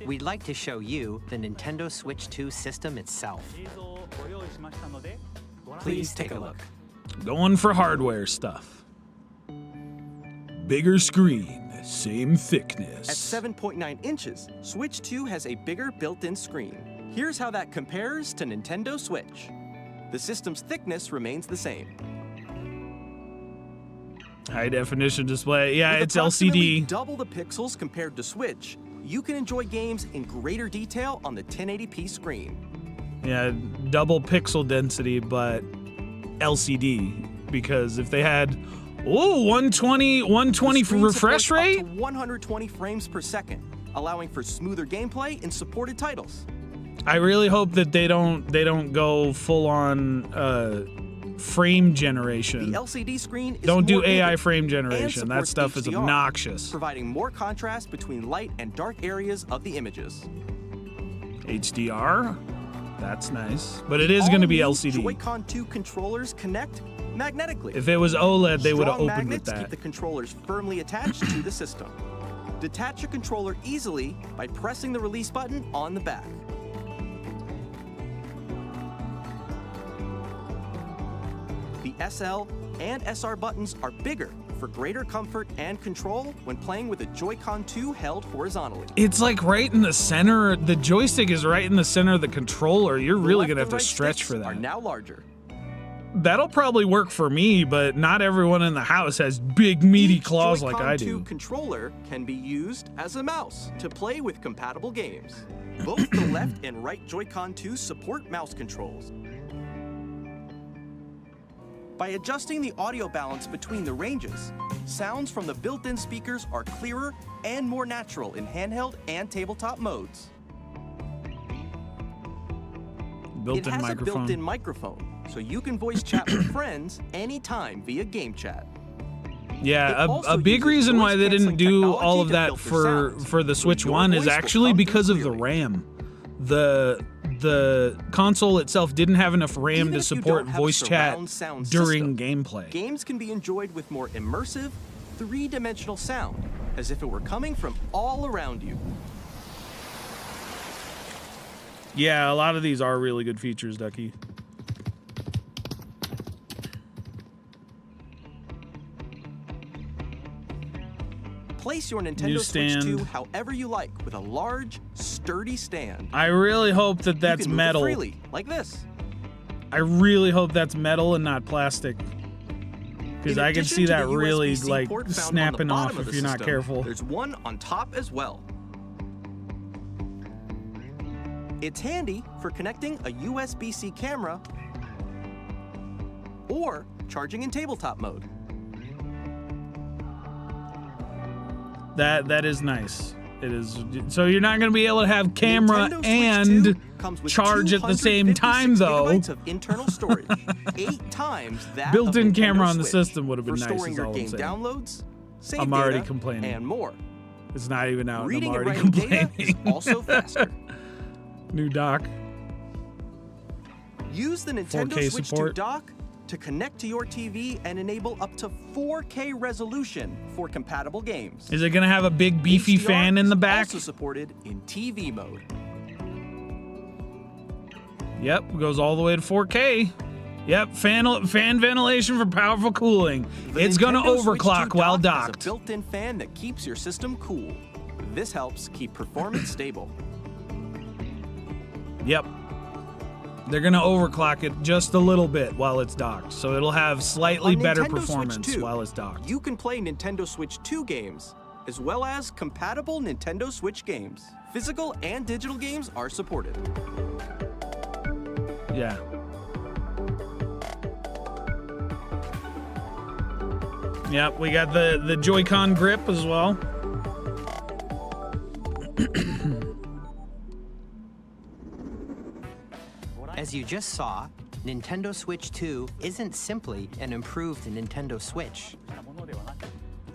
we'd like to show you the Nintendo Switch 2 system itself. Please take a look. Going for hardware stuff. Bigger screen, same thickness. At 7.9 inches, Switch 2 has a bigger built-in screen. Here's how that compares to Nintendo Switch. The system's thickness remains the same. High definition display. Yeah, With it's approximately LCD. double the pixels compared to Switch, you can enjoy games in greater detail on the 1080p screen. Yeah, double pixel density, but LCD. Because if they had 120 The for screen refresh supports rate. up to 120 frames per second, allowing for smoother gameplay in supported titles. I really hope that they don't go full on frame generation. The LCD screen is Don't do more AI vivid frame and generation. That supports stuff is HDR, obnoxious. providing more contrast between light and dark areas of the images. HDR. That's nice, but it is going to be All new LCD. Joy-Con 2 controllers connect magnetically. If it was OLED, they would have Strong opened with magnets keep that. the controllers firmly attached to the system. Detach your controller easily by pressing the release button on the back. The SL and SR buttons are bigger for greater comfort and control when playing with a Joy-Con 2 held horizontally. It's like right in the center. The joystick is right in the center of the controller. You're really The going to have left to and stretch right sticks for Are that. now larger. That'll probably work for me, but not everyone in the house has big meaty Each claws like Joy-Con I 2 do. controller can be used as a mouse to play with compatible games. Both the left and right Joy-Con 2 support mouse controls. By adjusting the audio balance between the ranges, sounds from the built-in speakers are clearer and more natural in handheld and tabletop modes. It Built-in has a microphone. built-in microphone, so you can voice chat with friends anytime via Game Chat. Yeah, It also a big uses reason why they didn't noise-canceling do all technology of to that filter sounds, for the so Switch your 1 is voice will actually come through because of the clearly. RAM. The console itself didn't have enough RAM Even to if you support don't have a voice chat surround sound during system, gameplay. Games can be enjoyed with more immersive, three-dimensional sound, as if it were coming from all around you. Yeah, a lot of these are really good features, Ducky. Place your Nintendo New Switch 2 stand. however you like with a large, sturdy stand. I really hope that that's you can move metal. It freely, like this. I really hope that's metal and not plastic. Because In I can addition see to that the really USB-C like port found on the snapping bottom off of if the you're not system, careful. There's one on top as well. It's handy for connecting a USB-C camera or charging in tabletop mode. That is nice. It is. So you're not going to be able to have camera Nintendo Switch and 2 comes with charge at the same 256 time, though. gigabytes of internal storage, 8 times that Built-in of Nintendo camera on the Switch system would have been for nice, storing is your all I'm game saying. downloads, save I'm already data, complaining. and more. It's not even out, Reading and I'm and already writing data is complaining. also faster. New dock. Use the Nintendo 4K Switch 2 support. dock to connect to your TV and enable up to 4K resolution for compatible games. Is it going to have a big beefy HDR fan in the is back? Also supported in TV mode. Yep, goes all the way to 4K. Yep, fan ventilation for powerful cooling. The It's going to Nintendo Switch 2 overclock while dock has docked. a built-in fan that keeps your system cool. This helps keep performance stable. Yep. They're going to overclock it just a little bit while it's docked, so it'll have slightly On better Nintendo Switch performance 2, while it's docked. You can play Nintendo Switch 2 games, as well as compatible Nintendo Switch games. Physical and digital games are supported. Yeah. Yep, we got the Joy-Con grip as well. As you just saw, Nintendo Switch 2 isn't simply an improved Nintendo Switch.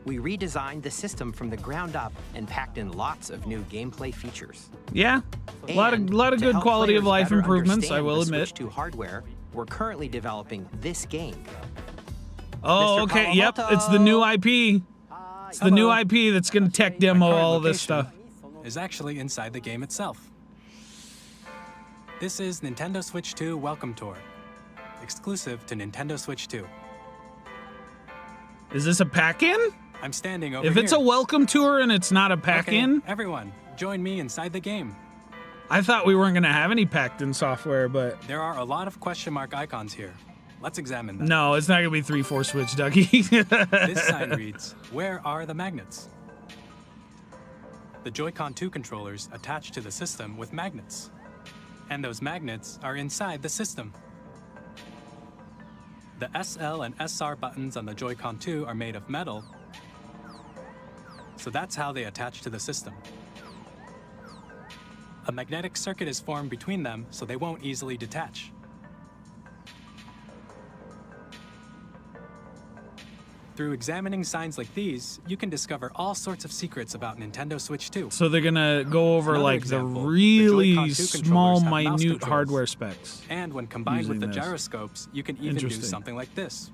We redesigned the system from the ground up and packed in lots of new gameplay features. Yeah, a lot And of to good help quality of players life better improvements, I understand will the admit. Switch 2 hardware, we're currently developing this game. Oh, Mr. okay, yep, it's the new IP. It's the new IP that's going to tech demo current all this location stuff. is actually inside the game itself. This is Nintendo Switch 2 Welcome Tour, exclusive to Nintendo Switch 2. Is this a pack-in? I'm standing over If here. it's a welcome tour and it's not a Okay, pack-in, everyone, join me inside the game. I thought we weren't going to have any packed-in software, but There are a lot of question mark icons here. Let's examine them. no, it's not going to be 3/4 Switch, Dougie. This sign reads, "Where are the magnets?" The Joy-Con 2 controllers attach to the system with magnets. And those magnets are inside the system. The SL and SR buttons on the Joy-Con 2 are made of metal, so that's how they attach to the system. A magnetic circuit is formed between them, so they won't easily detach. Through examining signs like these, you can discover all sorts of secrets about Nintendo Switch 2. So they're going to go over Another like example, the the really Joy-Con 2 small, controllers have mouse minute controls. hardware specs. And when combined with the using this. gyroscopes, you can even do Interesting. something like this.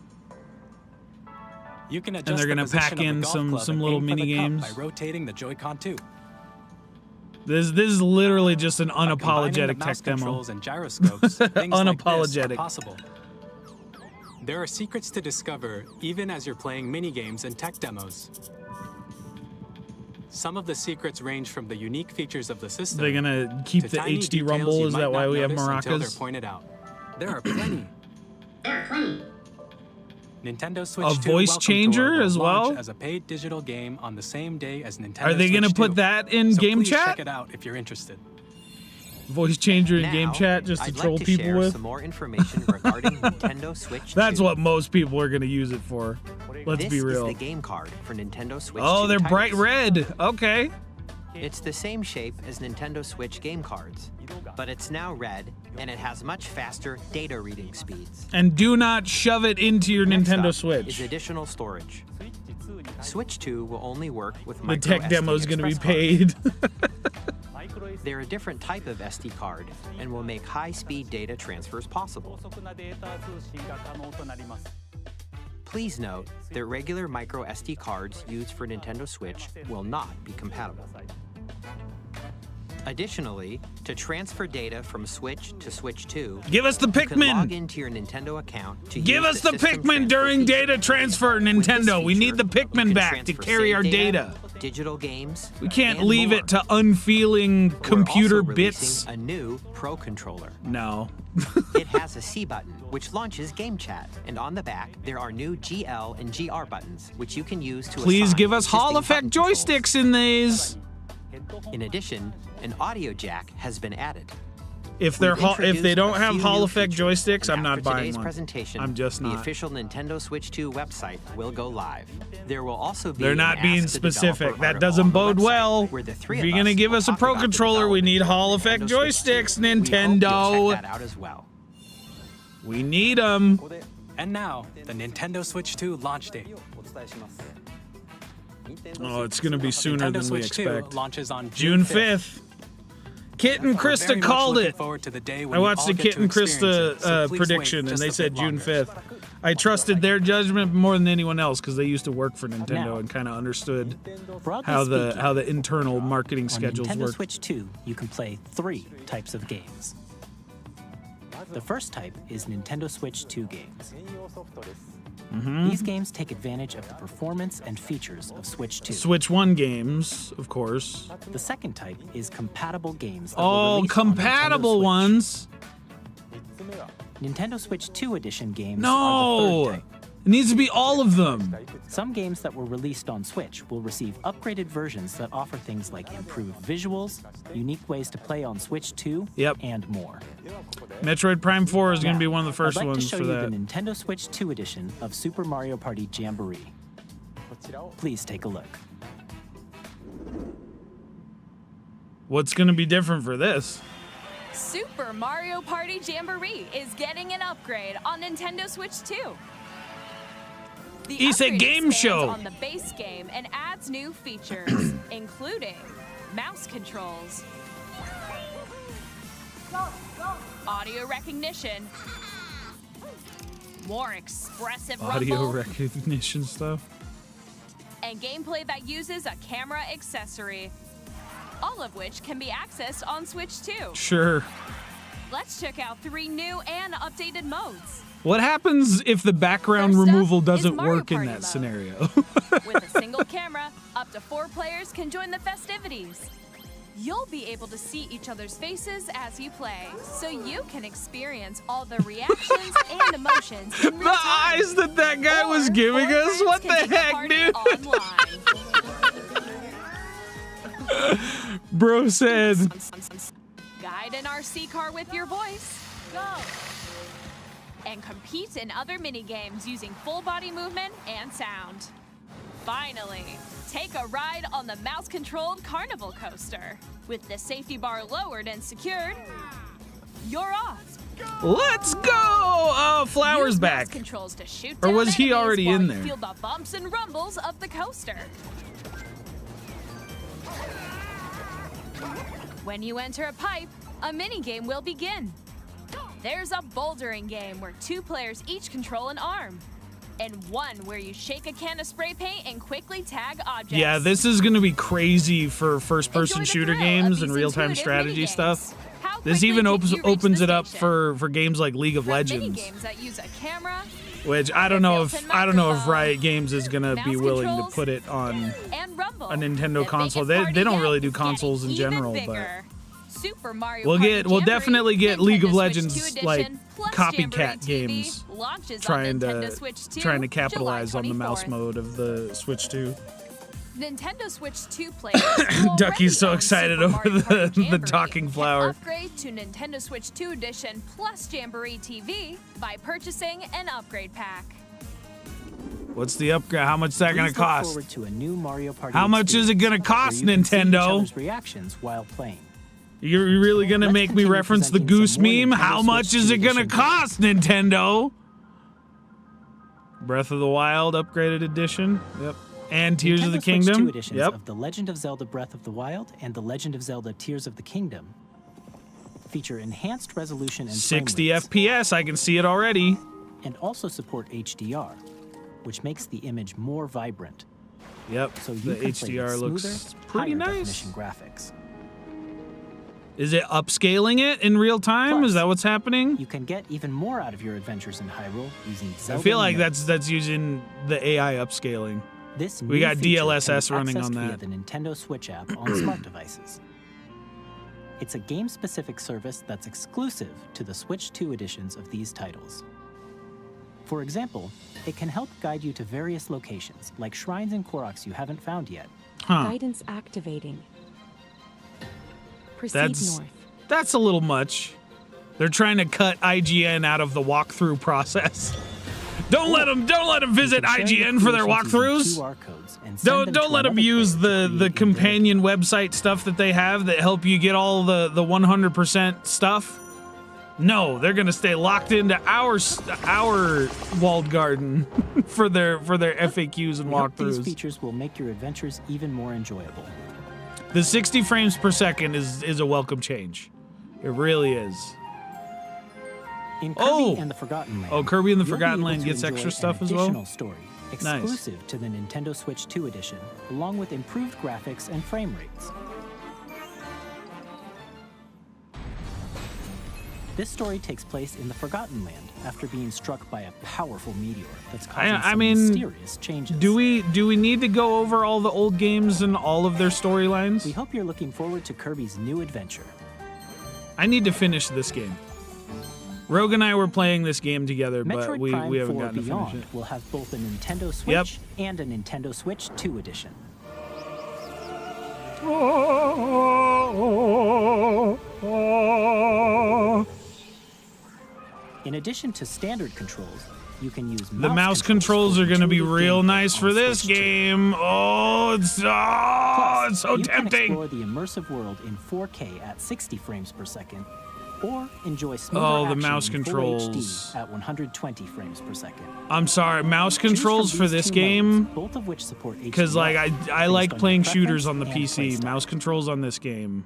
You can adjust they're the gonna position pack of the in golf some club and little aim for the mini cup games. by rotating the Joy-Con 2. This is literally just an By combining unapologetic the mouse tech demo. controls and gyroscopes, things like this are Unapologetic. possible. There are secrets to discover even as you're playing mini-games and tech demos. Some of the secrets range from the unique features of the system. They're gonna keep to the tiny HD details rumble. you Is might that why not we have notice until they're maracas? pointed out. There are plenty. Nintendo Switch A 2 voice Welcome changer Tour will as launch well? as a paid digital game on the same day as Nintendo Are they Switch gonna 2. put that in So game please chat? check it out if you're interested. Voice changer in Now, game chat just to I'd troll like to people share with? some more information regarding Nintendo Switch 2. That's what most people are gonna use it for. Let's This be real. is the game card for Nintendo Switch Oh, 2 they're bright titles. red. Okay. It's the same shape as Nintendo Switch game cards, but it's now red, and it has much faster data reading speeds. And do not shove it into your Next Nintendo up Switch. is additional storage. Switch 2 will only work with The micro tech demo is SD gonna be express paid. cards. They're a different type of SD card and will make high-speed data transfers possible. Please note that regular micro SD cards used for Nintendo Switch will not be compatible. Additionally, to transfer data from Switch to Switch 2, Give us the you can log Pikmin. into your Nintendo account to Give use us the system Pikmin transfer during feature. data transfer, With this Nintendo. We need the feature, you Pikmin can back to transfer carry saved our data. digital games, We can't and leave more. it to unfeeling We're computer also bits. releasing a new Pro controller. No. It has a C button, which launches Game Chat, and on the back there are new GL and GR buttons, which you can use to Please assign give us Hall existing Effect button controls. joysticks in these. In addition, an audio jack has been added. If they're if they don't have Hall effect features, joysticks, and I'm not after buying today's one. presentation, I'm just the not. official Nintendo Switch 2 website will go live. There will also be They're an not Ask being the specific. Developer That article doesn't on the bode website, well. where the If three you're of gonna us give will us a talk Pro about the Controller, we need development Hall of effect Nintendo Switch 2. joysticks, We hope you'll Nintendo. check that out as well. We need them. And now, the Nintendo Switch 2 launch date. Oh, it's gonna be sooner Nintendo than we Switch 2 expect. launches on June 5th. Kit and We're very Krista much called looking it. forward to the day when I we watched all the get Kit to and experience Krista it, so please prediction, wait and just they a said bit June longer. 5th. I trusted their judgment more than anyone else because they used to work for Nintendo Now, and kind of understood Broadly how speaking, the internal marketing on schedules Nintendo work. Switch 2, you can play 3 types of games. The first type is Nintendo Switch 2 games. These games take advantage of the performance and features of Switch 2. Switch 1 games, of course. The second type is compatible games. That were Oh, released on Nintendo compatible Switch. ones. Nintendo Switch 2 edition games are the No, third type. it needs to be all of them. Some games that were released on Switch will receive upgraded versions that offer things like improved visuals, unique ways to play on Switch 2, Yep. and more. Metroid Prime 4 is going to be one of the first I'd like ones to show for you that. the Nintendo Switch 2 edition of Super Mario Party Jamboree. Please take a look. What's going to be different for this? Super Mario Party Jamboree is getting an upgrade on Nintendo Switch 2. The It's a upgrade game expands show. on the base game and adds new features, including mouse controls, audio recognition, more expressive Audio rumble, recognition stuff. and gameplay that uses a camera accessory, all of which can be accessed on Switch 2. Sure. Let's check out 3 new and updated modes. What happens if the background First up removal is doesn't Mario work in Party that mode. scenario? With a single camera, up to 4 players can join the festivities. You'll be able to see each other's faces as you play, so you can experience all the reactions and emotions in real The time. eyes that guy was Or giving 4 us? friends What can the take the heck, party dude? Online. Bro said, Guide an RC car with your voice. Go! And compete in other mini-games using full body movement and sound. Finally, take a ride on the mouse-controlled carnival coaster. With the safety bar lowered and secured, you're off. let's go! Oh, Flower's Use back. mouse controls to shoot Or down was he enemies already while in you there? Feel the bumps and rumbles of the coaster. When you enter a pipe, a mini-game will begin. There's a bouldering game where 2 players each control an arm, and one where you shake a can of spray paint and quickly tag objects. Yeah, this is going to be crazy for first-person Enjoy the shooter thrill of games these and real-time intuitive strategy mini-games. stuff. How This quickly even can you reach opens the it up station? for games like League of From Legends, mini-games that use a camera which I don't know if built-in Riot microphone, Games is going to be mouse willing to controls, put it on and rumble. a Nintendo The console. biggest They party don't yet really do is getting consoles in even general, but bigger. Super Mario we'll Party we'll Jamboree, definitely get League of Nintendo Switch Legends 2 edition, like plus copycat Jamboree TV games launches trying on to Nintendo Switch 2, trying to July capitalize on the mouse 24th. mode of the Switch 2. Nintendo Switch 2 players who Ducky's so already own excited Super over Mario Party the Jamboree talking can flower. Upgrade to Nintendo Switch 2 edition plus Jamboree TV by purchasing an upgrade pack. What's the upgrade? How much is that going Please to look cost? forward to a new Mario Party How much is it going to experience cost, where you can see each Nintendo? other's reactions while playing. You're really going to Let's make me continue reference the presenting goose some more meme? Nintendo How much Switch is 2 it going to edition cost, Nintendo? Breath of the Wild upgraded edition. Yep. And Tears of the Nintendo Switch 2 Kingdom. editions Yep. of The Legend of Zelda Breath of the Wild and The Legend of Zelda Tears of the Kingdom feature enhanced resolution and 60 frame rates, FPS. I can see it already. and also support HDR, which makes the image more vibrant. Yep. So you The can play HDR with looks smoother, pretty higher nice. definition graphics. Is it upscaling it in real time? Plus, Is that what's happening? You can get even more out of your adventures in Hyrule using I Zelda feel like Remake. that's using the AI upscaling. This we new got feature DLSS can be running on accessed via that. the Nintendo Switch app on smart devices. It's a game-specific service that's exclusive to the Switch 2 editions of these titles. For example, it can help guide you to various locations, like shrines and Koroks you haven't found yet. Huh. Guidance activating. Proceed That's north. that's a little much. They're trying to cut IGN out of the walkthrough process. Don't let them visit IGN for their walkthroughs. Don't let them use the companion website stuff that they have that help you get all the 100% stuff. No, they're gonna stay locked into our walled garden for their FAQs and walkthroughs. These features will make your adventures even more enjoyable. The 60 frames per second is a welcome change. It really is. In Kirby and the Forgotten Land. Oh, Kirby and the you'll Forgotten be able Land to gets enjoy extra stuff an as well? additional story, exclusive to the Nintendo Switch 2 edition, along with improved graphics and frame rates. This story takes place in the Forgotten Land after being struck by a powerful meteor that's causing some mysterious changes. Do we need to go over all the old games and all of their storylines? We hope you're looking forward to Kirby's new adventure. I need to finish this game. Rogue and I were playing this game together, Metroid but we Prime haven't 4 gotten to Beyond finish it. will have both a Nintendo Switch and a Nintendo Switch 2 edition. In addition to standard controls, you can use the mouse controls are going to be real nice for this game. Oh, it's so you tempting. Can explore the immersive world in 4K at 60 frames per second, or enjoy smoother the action mouse in controls Full HD at 120 frames per second. I'm sorry, mouse Choose controls from for these this two game, modes, both of which support because like I like playing shooters on the PC. playstyle. Mouse controls on this game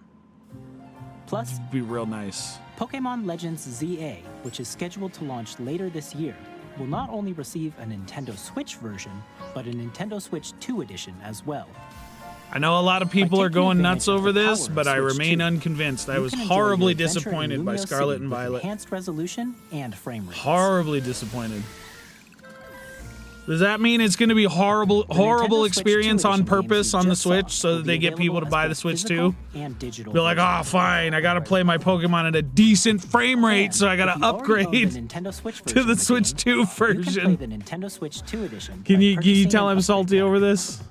Plus, would be real nice. Pokemon Legends ZA, which is scheduled to launch later this year, will not only receive a Nintendo Switch version, but a Nintendo Switch 2 edition as well. I know a lot of people are going nuts over this, but I Switch remain 2. unconvinced. I You was can enjoy horribly your adventure in disappointed by Lumio Scarlet City and with Violet. Enhanced resolution and frame rates. Horribly disappointed. Does that mean it's going to be horrible Switch experience 2 on edition games purpose you on the just saw Switch so will that be they get people to available buy as the both Switch physical too? and digital Be like, versions. oh, fine, I got to play my Pokemon at a decent frame rate, so I got to If you already own upgrade the Nintendo Switch to version the of Switch game, 2 You can play version. the Nintendo Switch 2 edition. Can by you purchasing tell an I'm upgrade salty pack. over this?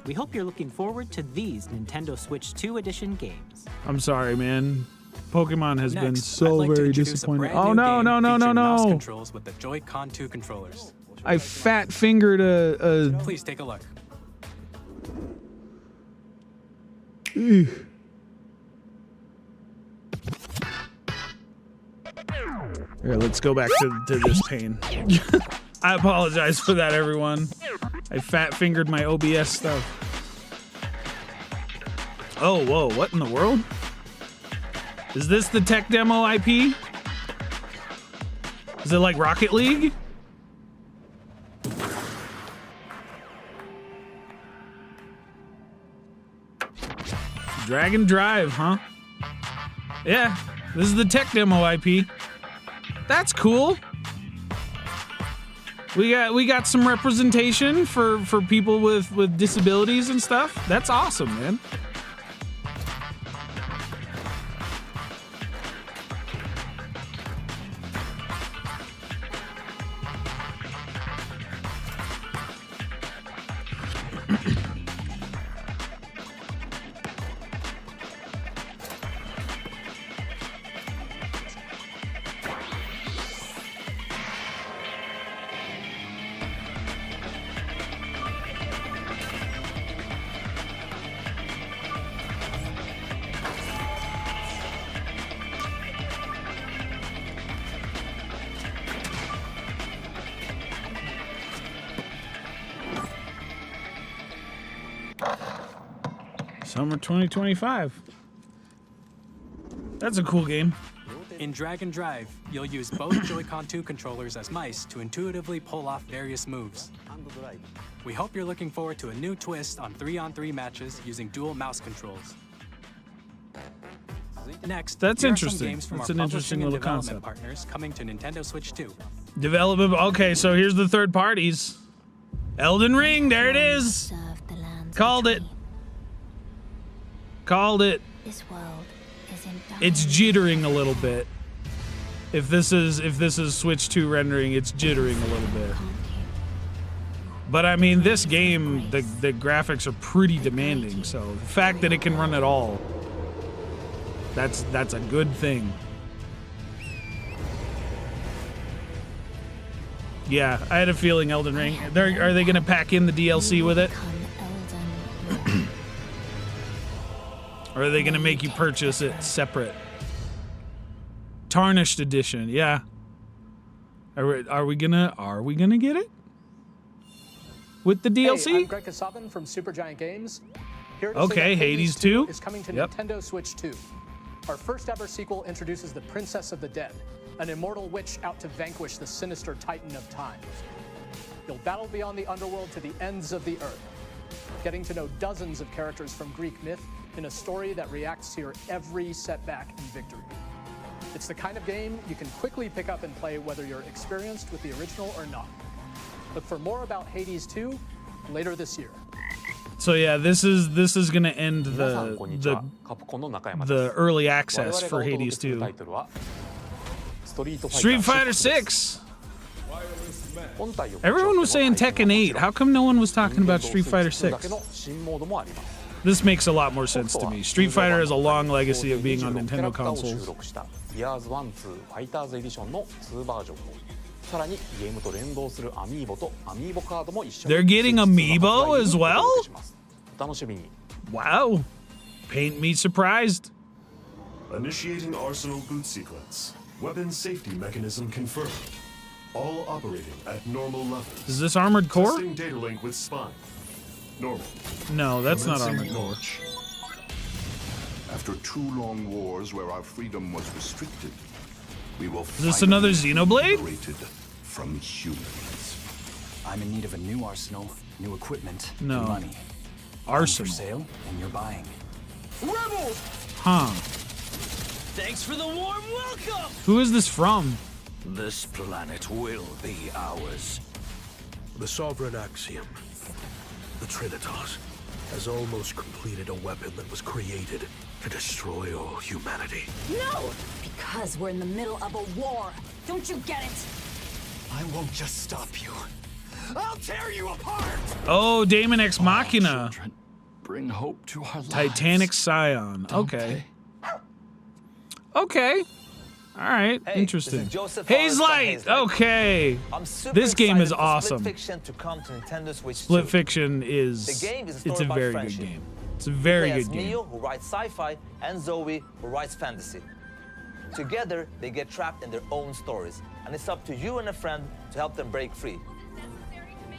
We hope you're looking forward to these Nintendo Switch 2 edition games. I'm sorry, man. Pokemon has been Next, I'd so like to very introduce a disappointed. brand Oh, new no, game no, no, no, featuring mouse no. controls with the Joy-Con 2 controllers. I fat fingered a Please take a look. Here, let's go back to this pain. I apologize for that, everyone. I fat fingered my OBS stuff. Oh, whoa, what in the world? Is this the tech demo IP? Is it like Rocket League? Drag and Drive, huh? Yeah, this is the tech demo IP. That's cool. We got some representation for people with disabilities and stuff. That's awesome, man. Summer 2025. That's a cool game. In Drag and Drive, you'll use both Joy-Con 2 controllers as mice to intuitively pull off various moves. We hope you're looking forward to a new twist on 3-on-3 matches using dual mouse controls. Next, That's here are interesting. some games from That's our an interesting publishing and little development concept. partners coming to Nintendo Switch 2. Development. Okay, so here's the third parties. Elden Ring. There it is. Called it. Called it. This world is in It's jittering a little bit. If this is Switch 2 rendering, it's jittering a little bit. But I mean, this game, the graphics are pretty demanding. So the fact that it can run at all, that's a good thing. Yeah, I had a feeling Elden Ring. Are they going to pack in the DLC with it? Or are they going to make you purchase it separate? Tarnished edition, yeah. Are we gonna get it with the DLC? Hey, I'm Greg Kasabin from Supergiant Games. Here to say Okay, that Hades 2 is coming to Yep. Nintendo Switch 2. Our first ever sequel introduces the Princess of the Dead, an immortal witch out to vanquish the sinister Titan of Time. You'll battle beyond the underworld to the ends of the earth, getting to know dozens of characters from Greek myth in a story that reacts to your every setback and victory. It's the kind of game you can quickly pick up and play whether you're experienced with the original or not. Look for more about Hades 2 later this year. So yeah, this is gonna end the early access for Hades 2. Street Fighter 6. Everyone was saying Tekken 8. How come no one was talking about Street Fighter 6? This makes a lot more sense to me. Street Fighter has a long legacy of being on Nintendo consoles. They're getting amiibo as well? Wow. Paint me surprised. Initiating Arsenal boot sequence. Weapon safety mechanism confirmed. All operating at normal levels. Is this Armored Core? Testing data link with spine. Normal. No, that's not Commencing Armored Core. launch. After 2 long wars where our freedom was restricted, we will Is this another Xenoblade? liberated from humans. I'm in need of a new arsenal, new equipment, No. and money. Arsenal. For sale, and you're buying. Rebels! Huh. Thanks for the warm welcome! Who is this from? This planet will be ours. The Sovereign Axiom, the Trinitas, has almost completed a weapon that was created to destroy all humanity. No! Because we're in the middle of a war. Don't you get it? I won't just stop you. I'll tear you apart! Oh, Daemon Ex Machina. Children, bring hope to our lives. Titanic Scion. Okay. Okay. All right. Interesting. Haze Light. Okay. This game is awesome. Split Fiction to come to Nintendo Switch 2. Split Fiction is. The game is It's a about very friendship. good game. It's a very You play good as game. Maio, who writes sci-fi, and Zoe, who writes fantasy. Together, they get trapped in their own stories, and it's up to you and a friend to help them break free.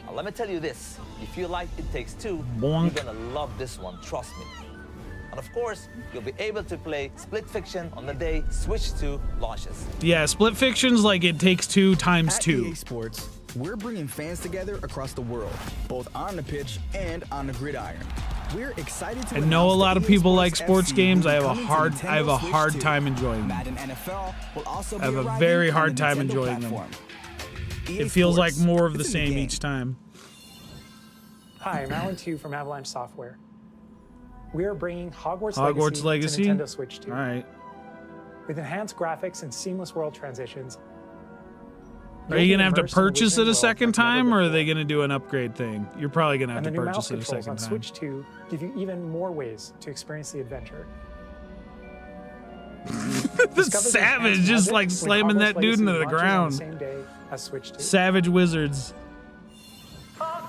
Now, let me tell you this: if you like It Takes Two, Bonk. you're gonna love this one. Trust me. And of course, you'll be able to play Split Fiction on the day Switch 2 launches. Yeah, Split Fiction's like It Takes Two times At 2. EA Sports, we're bringing fans together across the world, both on the pitch and on the gridiron. We're excited to I know a announce lot that of EA people like sports FC games. will I be have a coming to hard Nintendo Switch hard 2. time enjoying them. Madden NFL will also I have be a arriving very on hard the time Nintendo enjoying them. platform. EA It feels like Sports, more of the it's in the same game. each time. Hi, I'm Alan Tu from Avalanche Software. We are bringing Hogwarts Legacy? to Nintendo Switch 2. All right. With enhanced graphics and seamless world transitions. Are you gonna have to purchase it a second time, or are they gonna do an upgrade thing? You're probably gonna have And to the new mouse purchase it a controls on second time. Switch 2 give you even more ways to experience the adventure. The Savage just like slamming that dude into the ground. Same day as Switch 2. Savage Wizards.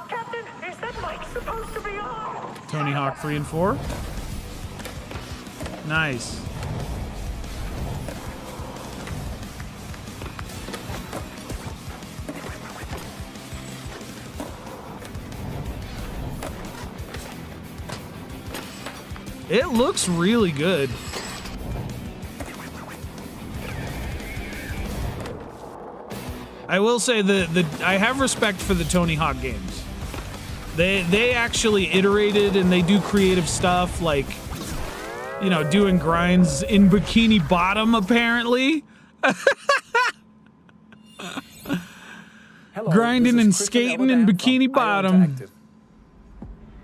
Captain, is that mic supposed to be on? Tony Hawk 3 and 4. Nice. It looks really good. I will say I have respect for the Tony Hawk games. They actually iterated and they do creative stuff, like, you know, doing grinds in Bikini Bottom apparently. Hello, Grinding this and is Chris skating in Elden Bikini from Bottom. Ion Interactive.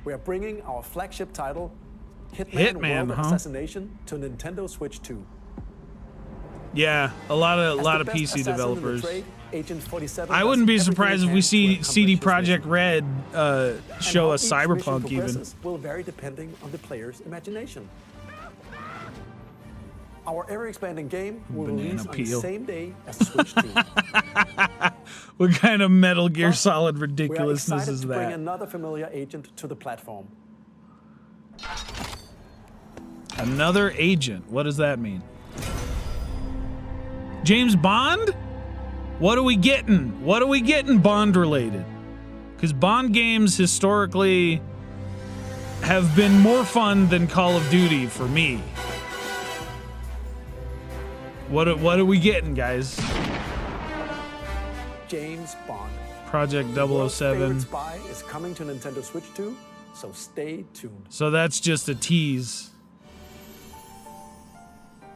We are bringing our flagship title, Hitman, World huh? Assassination, to Nintendo Switch 2. Yeah, a lot As of the best PC assassin in the developers. trade, Agent 47 I does wouldn't be everything surprised it if we can see to CD accomplish his Projekt Red show And us how each mission Cyberpunk even. progresses will vary depending on the player's imagination. Our ever-expanding game will Banana release on the peel. same day as Switch 2. What kind of Metal Gear Plus, Solid we are ridiculousness excited is to bring that? another familiar agent to the platform. Another agent. What does that mean? James Bond? What are we getting? What are we getting Bond related? Because Bond games historically have been more fun than Call of Duty for me. What are we getting, guys? James Bond. Project World's favorite 007. spy is coming to Nintendo Switch 2, so stay tuned. So that's just a tease.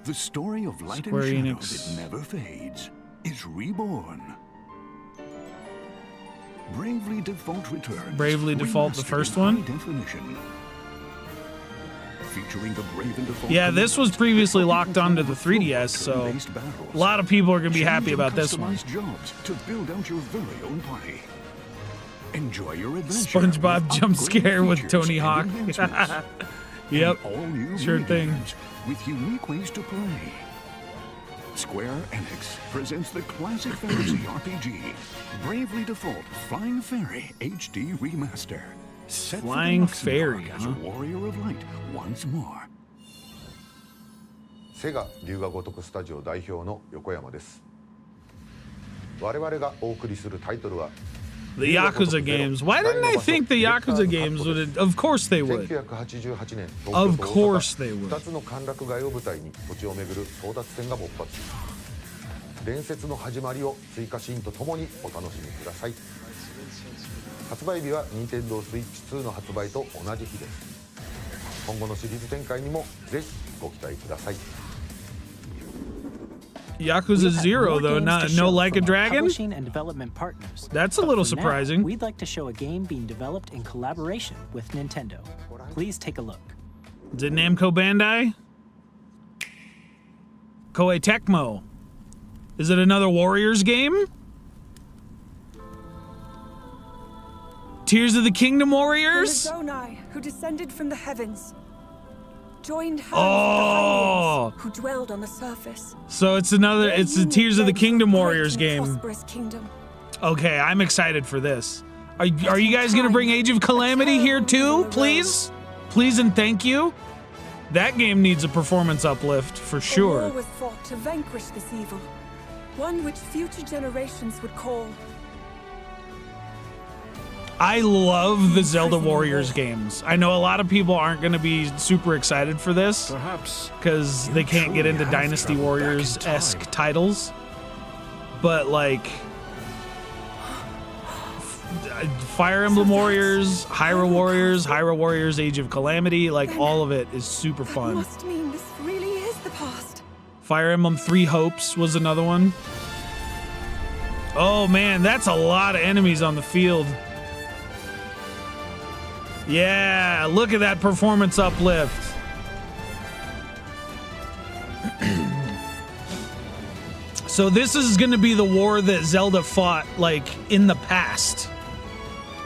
The story of light Square and shadow Enix. that never fades is reborn. Bravely Default returns. Bravely Default, the remastered first in one? high definition. Featuring the Brave and Default. Yeah, this was previously locked onto the 3DS, so a lot of people are going to be happy about this one. Customized jobs to build out your very own party. Enjoy your adventure. SpongeBob with jump upgraded scare with features Tony and Hawk. advancements. Yep, And all new sure thing. minigames with unique ways to play. Square Enix presents the classic fantasy RPG, Bravely Default Flying Fairy HD Remaster. Set for Flying deluxe Fairy, mark as a huh? warrior of light once more. セガ龍が如くスタジオ代表の横山です。我々がお送りするタイトルは The Yakuza games. Why didn't I think the Yakuza games would? Of course they would. 1988年 Of course they would. 2つの歓楽街を舞台に土地を巡る争奪戦が勃発。伝説の始まりを追加シーンとともにお楽しみください。発売日は Nintendo Switch 2の発売と同じ日です。今後のシリーズ展開にもぜひご期待ください。 Yakuza 0 though, no Like a Dragon. Publishing and development partners. That's a But little for now, surprising. we'd like to show a game being developed in collaboration with Nintendo. Please take a look. Is it Namco Bandai? Koei Tecmo. Is it another Warriors game? Tears of the Kingdom Warriors? When the Zonai, who descended from the heavens, joined hands Oh. with the Hylians, who dwelled on the surface. So it's another, it's the Tears of the Kingdom Warriors Great and game. prosperous kingdom. Okay, I'm excited for this. Are you guys gonna bring Age of Calamity here too? Please? Please and thank you? That game needs a performance uplift for A war sure. was fought to vanquish this evil, one which future generations would call. I love the Zelda Warriors games. I know a lot of people aren't going to be super excited for this because they can't get into Dynasty Warriors-esque titles. But like Fire Emblem Warriors, Hyrule Warriors, Age of Calamity, like all of it is super fun. Must mean this really is the past. Fire Emblem 3 Hopes was another one. Oh man, that's a lot of enemies on the field. Yeah, look at that performance uplift. So this is going to be the war that Zelda fought like in the past.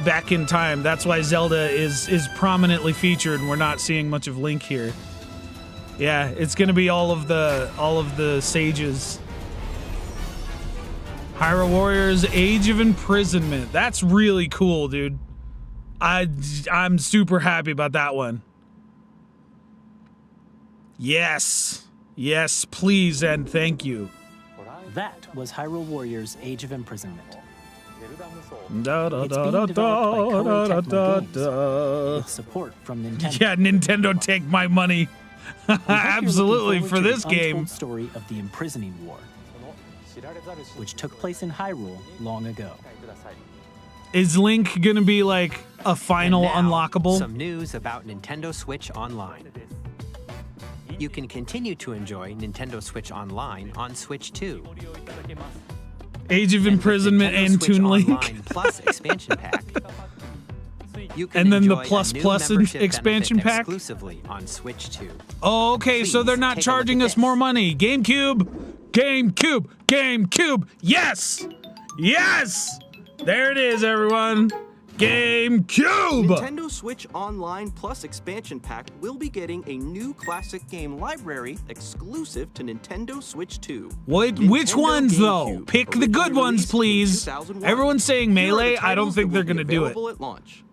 Back in time. That's why Zelda is prominently featured and we're not seeing much of Link here. Yeah, it's going to be all of the sages. Hyrule Warriors Age of Imprisonment. That's really cool, dude. I'm super happy about that one. Yes. Yes, please and thank you. That was Hyrule Warriors Age of Imprisonment. Da, da, It's da, being da, developed by da, Koei da, Tecmo da, Games with support from Nintendo. Yeah, Nintendo, take my money. We hope you're Absolutely, looking for forward this to the game. untold story of the Imprisoning War, which took place in Hyrule long ago. Is Link gonna be like a final And now, unlockable? Some news about Nintendo Switch Online. You can continue to enjoy Nintendo Switch Online on Switch 2. Age of Imprisonment Nintendo and Switch Toon Link. Online Plus expansion pack. You can And then the enjoy a Plus new Plus membership expansion benefit pack? exclusively on Switch 2. Oh, okay, so they're not take a look charging at us more money. GameCube! Yes! Yes! There it is, everyone. GameCube! Nintendo Switch Online Plus Expansion Pack will be getting a new classic game library exclusive to Nintendo Switch 2. Which ones, though? Pick the good ones, please. Everyone's saying Melee. I don't think they're going to do it. At launch.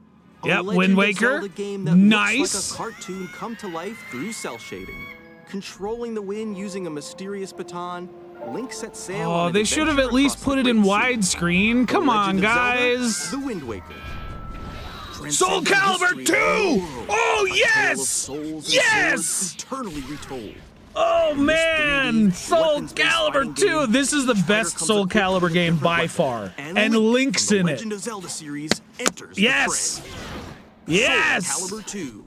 Yep, Wind Waker. Nice. Looks like a cartoon come to life through cell shading. Controlling the wind using a mysterious baton, Link sets sail. Oh, they should have at least put it in widescreen. Come on, guys. The Wind Waker. Soul Calibur 2! Oh, yes! Yes! Eternally retold. Oh, man! Soul Calibur 2! This is the best Soul Calibur game by far. And Link's in it. Legend of Zelda series enters yes! Yes! Soul Calibur 2.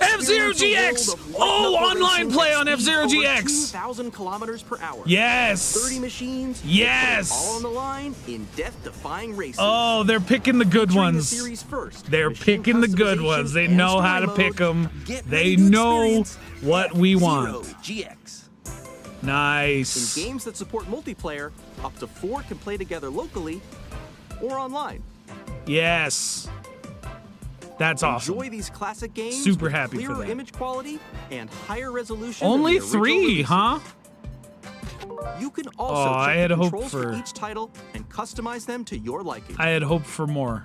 F-Zero GX! Oh, online play on F-Zero GX! 2,000 kilometers per hour. Yes! 30 machines. Yes! All on the line in death-defying racing. Oh, they're picking the good ones. They're picking the good ones. They know how to pick them. They know what we want. GX. Nice. In games that support multiplayer, up to 4 can play together locally or online. Yes. That's awesome. Enjoy these classic games. Super with happy for clearer that. image quality and higher resolution. Only than the original 3, releases. huh? You can also check I had the hoped controls for each title and customize them to your liking. I had hoped for more.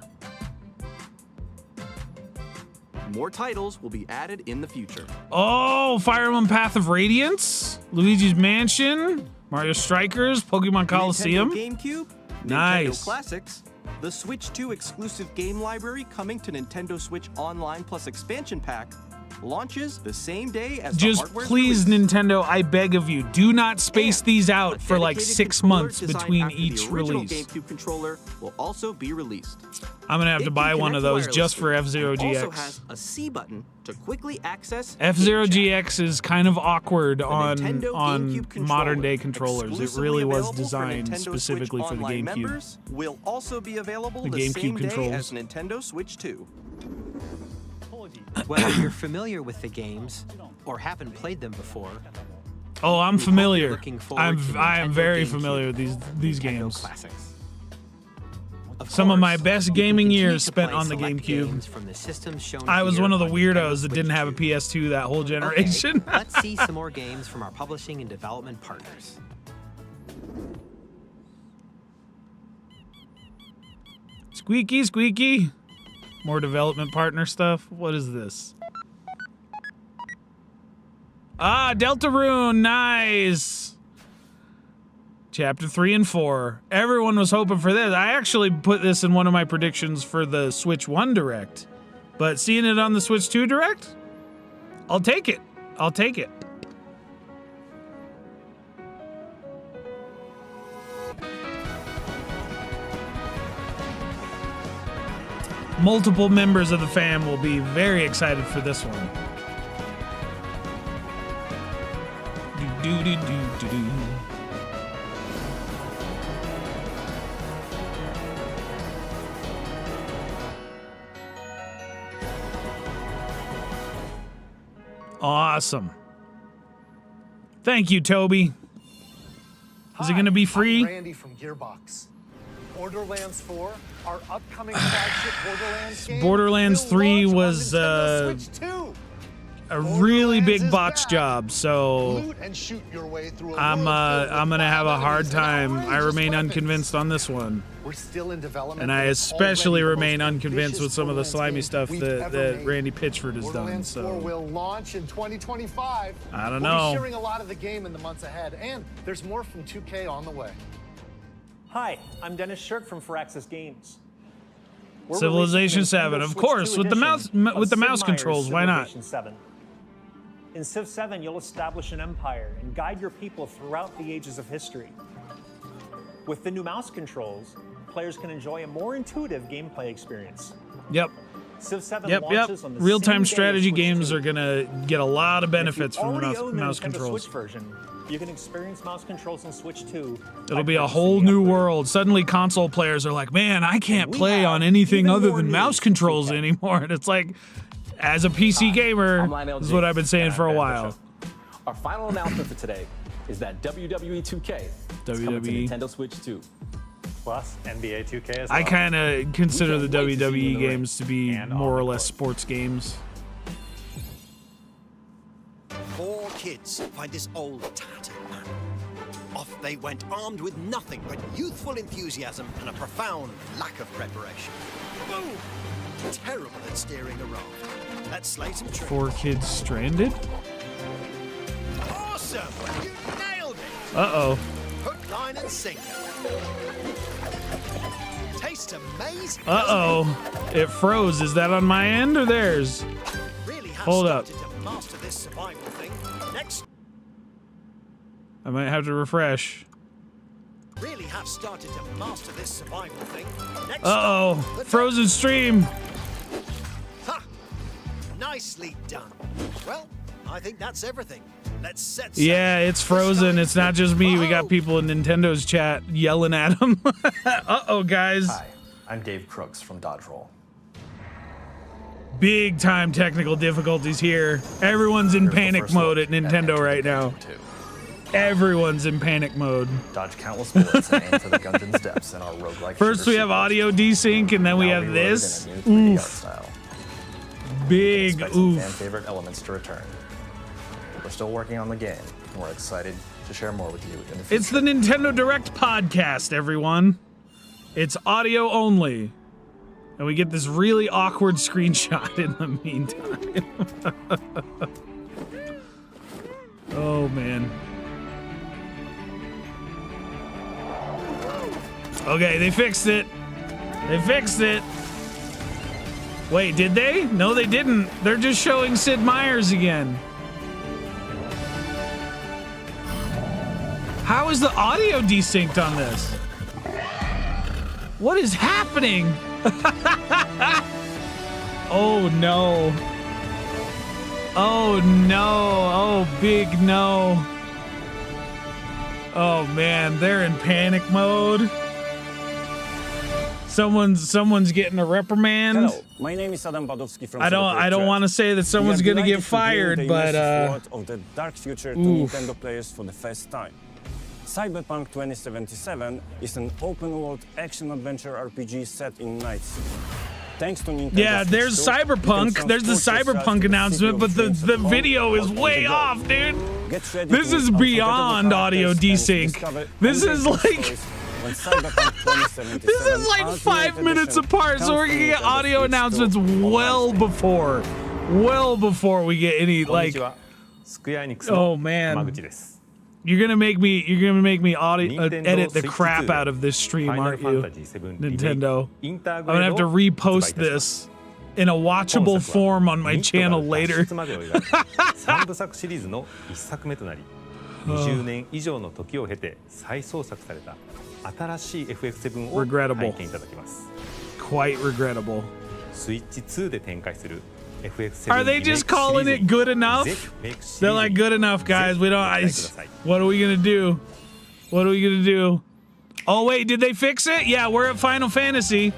More titles will be added in the future. Oh, Fire Emblem Path of Radiance, Luigi's Mansion, Mario Strikers, Pokemon Coliseum. Nintendo GameCube, Nice. Nintendo Classics, the Switch 2 exclusive game library coming to Nintendo Switch Online Plus Expansion Pack launches the same day as Just the hardware's please, release. Nintendo, I beg of you, do not space these out for like Dedicated 6 controller months designed between after each the original release. GameCube controller will also be released. I'm gonna have to buy one of those just for F-Zero It also GX. has a C button to quickly access F-Zero GX is kind of awkward Nintendo on GameCube modern day controllers. It exclusively really was available for designed Nintendo specifically Switch for the Online GameCube. members will also be available The the GameCube same day controls. as Nintendo Switch 2. Whether you're familiar with the games or haven't played them before, Oh, I'm familiar. looking forward I am to Nintendo very GameCube familiar with these Nintendo games. Classics. Some of my best gaming continue years to spent play on the select GameCube. games from the systems shown I was here one of the on weirdos that Nintendo didn't have a Switch PS2 that whole 2. generation. Okay, let's see some more games from our publishing and development partners. Squeaky, squeaky. More development partner stuff. What is this? Ah, Deltarune, nice. Chapter 3 and 4. Everyone was hoping for this. I actually put this in one of my predictions for the Switch 1 Direct. But seeing it on the Switch 2 Direct, I'll take it. I'll take it. Multiple members of the fam will be very excited for this one. Do-do-do-do-do-do. Awesome. Thank you, Toby. Is it going to be free? I'm Randy from Gearbox. Borderlands 4, our upcoming flagship Borderlands game. Borderlands 3 will launch was on Nintendo Switch 2. a really big botch job, so Loot and shoot your way through a I'm gonna have a hard time. I remain weapons. unconvinced on this one, We're still in development. and I but especially already the remain most unconvinced with some of the ambitious slimy stuff we've that ever made. Randy Pitchford has done. Borderlands 4 So will launch in 2025. I don't We'll know. be sharing a lot of the game in the months ahead, and there's more from 2K on the way. Hi, I'm Dennis Shirk from Firaxis Games. We're Civilization releasing 7, Nintendo of Switch course, 2 with the edition mouse with the of mouse Sid controls. Meier's Why not? Civilization 7. In Civ 7, you'll establish an empire and guide your people throughout the ages of history. With the new mouse controls, players can enjoy a more intuitive gameplay experience. Yep. Civ 7 Yep. launches on the Real-time same day as strategy Switch games 2. are gonna get a lot of benefits If you from the already own the mouse Nintendo controls. Switch version, you can experience mouse controls in Switch 2. It'll be a whole new world. Suddenly console players are like, man, I can't play on anything other than mouse controls anymore. And it's like, as a PC gamer, this is what I've been saying for a while. Our final announcement for today is that WWE 2K is coming to WWE. Nintendo Switch 2. plus NBA 2K as well. I kind of consider the can't wait to see you in WWE the ring games to be and more on or the less sports games. 4 kids find this old tattered man. Off they went armed with nothing but youthful enthusiasm and a profound lack of preparation. Boom! Terrible at steering a raft. Let's slay some tricks. 4 kids stranded? Awesome! You nailed it! Uh-oh. Hook, line, and sinker. Tastes amazing. Uh-oh. It froze. Is that on my end or theirs? Really have Hold up. started to master this survival thing. Next. I might have to refresh. Really have started to master this survival thing. Next. Uh-oh. Frozen stream. Ha! Nicely done. Well, I think that's everything. Let's set. Yeah, it's frozen. It's not just me. We got people in Nintendo's chat yelling at him. Uh-oh, guys. Hi, I'm Dave Crooks from Dodge Roll. Big time technical difficulties here. Everyone's in panic mode at Nintendo right now. Everyone's in panic mode. Dodge countless bullets and aim for the Gungeon's depths in our roguelike. First we have audio desync, and then we have this. Oof. Big oof. Fan favorite elements to return. We're still working on the game, and we're excited to share more with you in the future. It's the Nintendo Direct podcast, everyone. It's audio only. And we get this really awkward screenshot in the meantime. Oh, man. Okay, they fixed it. They fixed it. Wait, did they? No, they didn't. They're just showing Sid Meier's again. How is the audio desynced on this? What is happening? Oh no. Oh no. Oh, big no. Oh man, they're in panic mode. Someone's getting a reprimand. Hello, my name is Adam Badowski from I don't want to say that someone's going to get fired, but of the dark future to Nintendo players for the first time. Cyberpunk 2077 is an open-world action-adventure RPG set in Night City. Thanks to Nintendo. Yeah, there's Cyberpunk. There's the Cyberpunk announcement, but the video is way off, dude. This is beyond audio desync. This is like this is like 5 minutes apart, so we're gonna get audio announcements well before we get any like. Oh man. You're gonna make me audio edit the crap out of this stream, aren't you, Nintendo? I'm gonna have to repost this in a watchable form on my channel later. 3部作シリーズの1作目となり、20年以上の時を経て再創作された新しい FF7 を体験いただきます。Quite regrettable. スイッチ2で展開する FF7 Are they just calling it good enough? They're like, good enough, guys. We don't. What are we gonna do? What are we gonna do? Oh wait, did they fix it? Yeah, we're at Final Fantasy.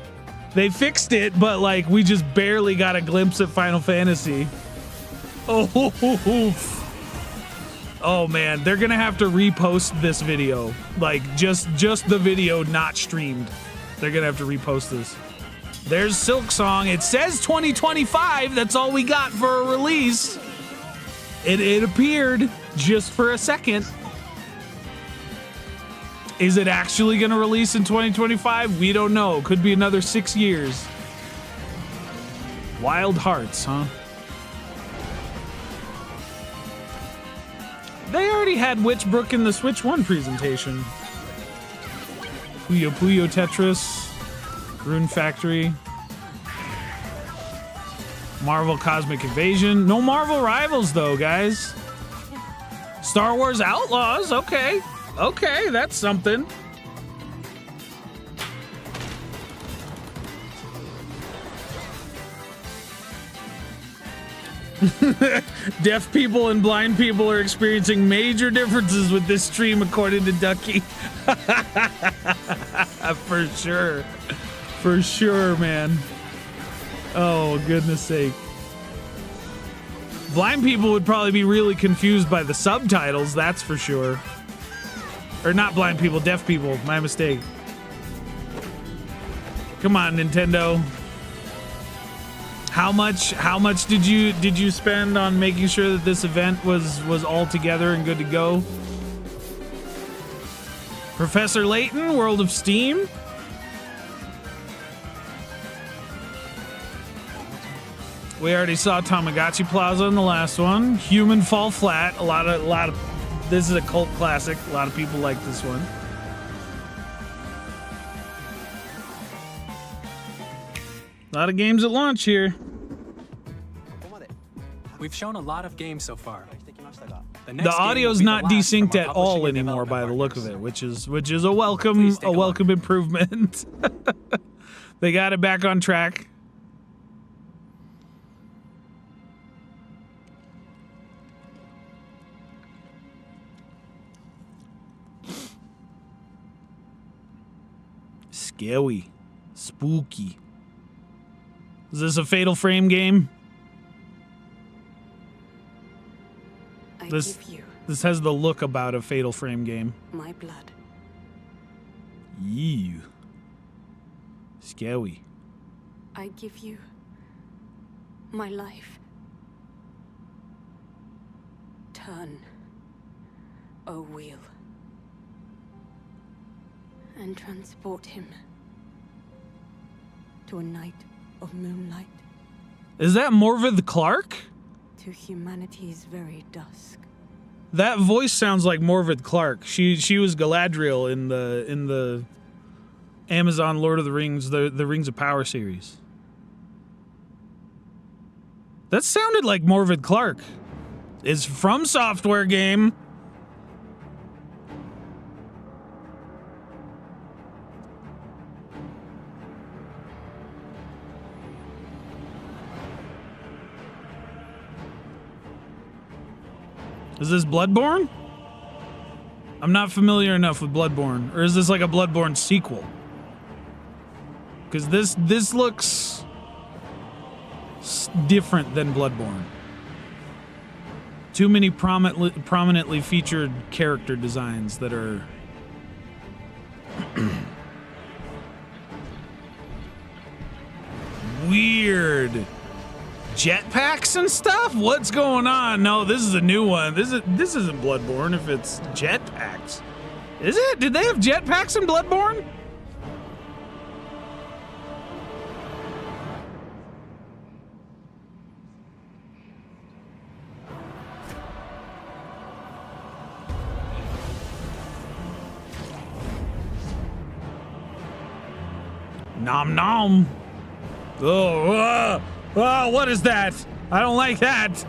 They fixed it, but like we just barely got a glimpse at Final Fantasy. Oh man, they're gonna have to repost this video. Like just the video not streamed. They're gonna have to repost this. There's Silk Song. It says 2025. That's all we got for a release. It appeared just for a second. Is it actually going to release in 2025? We don't know. Could be another 6 years. Wild Hearts, huh? They already had Witchbrook in the Switch 1 presentation. Puyo Puyo Tetris. Rune Factory. Marvel Cosmic Invasion. No Marvel Rivals, though, guys. Star Wars Outlaws. Okay. Okay, that's something. Deaf people and blind people are experiencing major differences with this stream, according to Ducky. For sure. For sure, man. Oh, goodness sake. Blind people would probably be really confused by the subtitles, that's for sure. Or not blind people, deaf people. My mistake. Come on, Nintendo. How much did you spend on making sure that this event was all together and good to go? Professor Layton, World of Steam. We already saw Tamagotchi Plaza in the last one. Human Fall Flat. A lot of this is a cult classic. A lot of people like this one. A lot of games at launch here. We've shown a lot of games so far. The audio's not desynced at all anymore by the look of it, which is a welcome improvement. They got it back on track. Scary. Spooky. Is this a Fatal Frame game? This has the look about a Fatal Frame game. My blood. Ew. Scary. I give you my life. Turn a wheel and transport him to a night of moonlight. Is that Morvith Clark? To humanity's very dusk. That voice sounds like Morvith Clark. She was Galadriel in the Amazon Lord of the Rings, the Rings of Power series. That sounded like Morvith Clark. It's from Software game. Is this Bloodborne? I'm not familiar enough with Bloodborne. Or is this like a Bloodborne sequel? Because this looks different than Bloodborne. Too many prominently featured character designs that are... weird. Jetpacks and stuff? What's going on? No, this is a new one. This isn't Bloodborne if it's jetpacks. Is it? Did they have jetpacks in Bloodborne? Nom nom. Oh, what is that? I don't like that.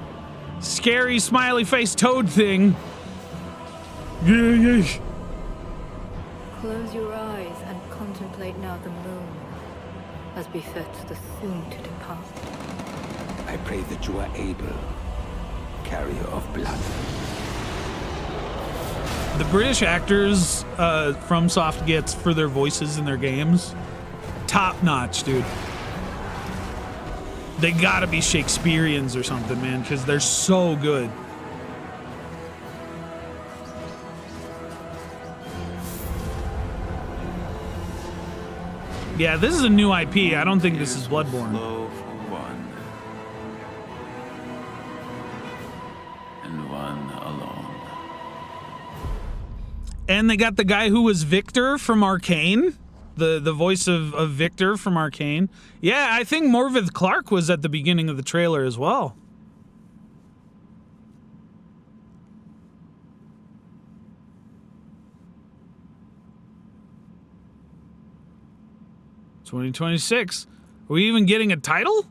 Scary smiley face toad thing. Close your eyes and contemplate now the moon, as befits the soon to depart. I pray that you are able, carrier of blood. The British actors from Soft gets for their voices in their games, top notch, dude. They gotta be Shakespeareans or something, man, because they're so good. Yeah, this is a new IP. I don't think this is Bloodborne. Flow for one, and one alone. And they got the guy who was Victor from Arcane. The voice of Victor from Arcane. Yeah, I think Morvith Clark was at the beginning of the trailer as well. $2026. Are we even getting a title?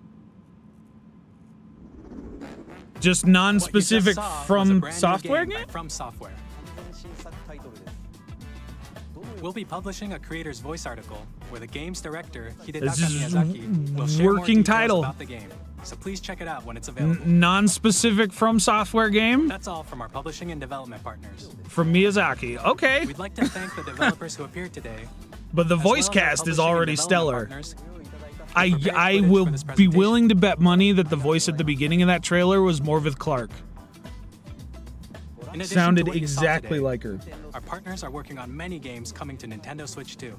Just non-specific from Software game? From Software. We'll be publishing a creator's voice article where the game's director, Hidetaka Miyazaki, will share more details about the game. So please check it out when it's available. Non-specific from Software game? That's all from our publishing and development partners. From Miyazaki. Okay. We'd like to thank the developers who appeared today. But the voice cast is already stellar. I will be willing to bet money that the voice at the beginning of that trailer was Morvith Clark. Sounded exactly like her. Our partners are working on many games coming to Nintendo Switch 2.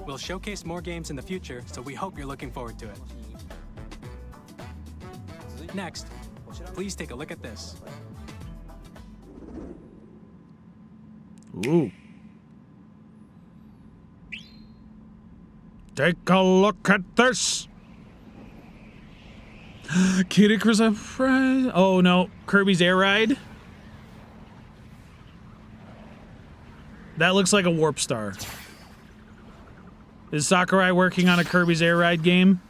We'll showcase more games in the future, so we hope you're looking forward to it. Next, please take a look at this. Ooh. Take a look at this. Kid Icarus Uprising. Oh no, Kirby's Air Ride. That looks like a Warp Star. Is Sakurai working on a Kirby's Air Ride game?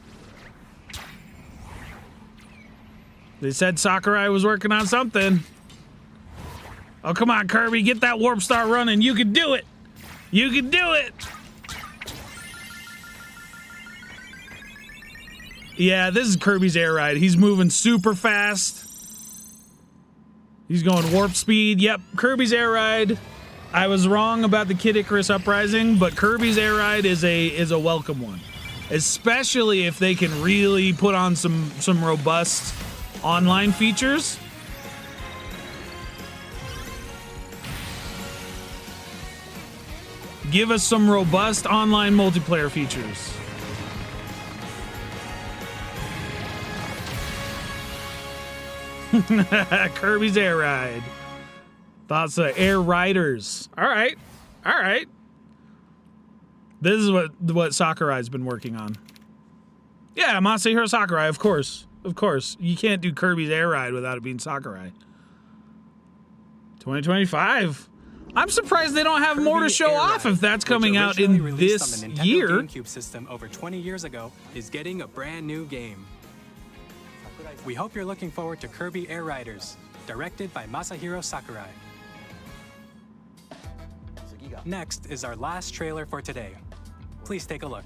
They said Sakurai was working on something. Oh, come on, Kirby, get that Warp Star running. You can do it. You can do it. Yeah, this is Kirby's Air Ride. He's moving super fast. He's going warp speed. Yep, Kirby's Air Ride. I was wrong about the Kid Icarus Uprising, but Kirby's Air Ride is a welcome one, especially if they can really put on some robust online features. Give us some robust online multiplayer features. Kirby's Air Ride. Thoughts of Air Riders. All right. All right. This is what Sakurai's been working on. Yeah, Masahiro Sakurai, of course. Of course. You can't do Kirby's Air Ride without it being Sakurai. 2025. I'm surprised they don't have more to show off if that's coming out in this year. Gamecube system over 20 years ago is getting a brand new game. We hope you're looking forward to Kirby Air Riders, directed by Masahiro Sakurai. Next is our last trailer for today. Please take a look.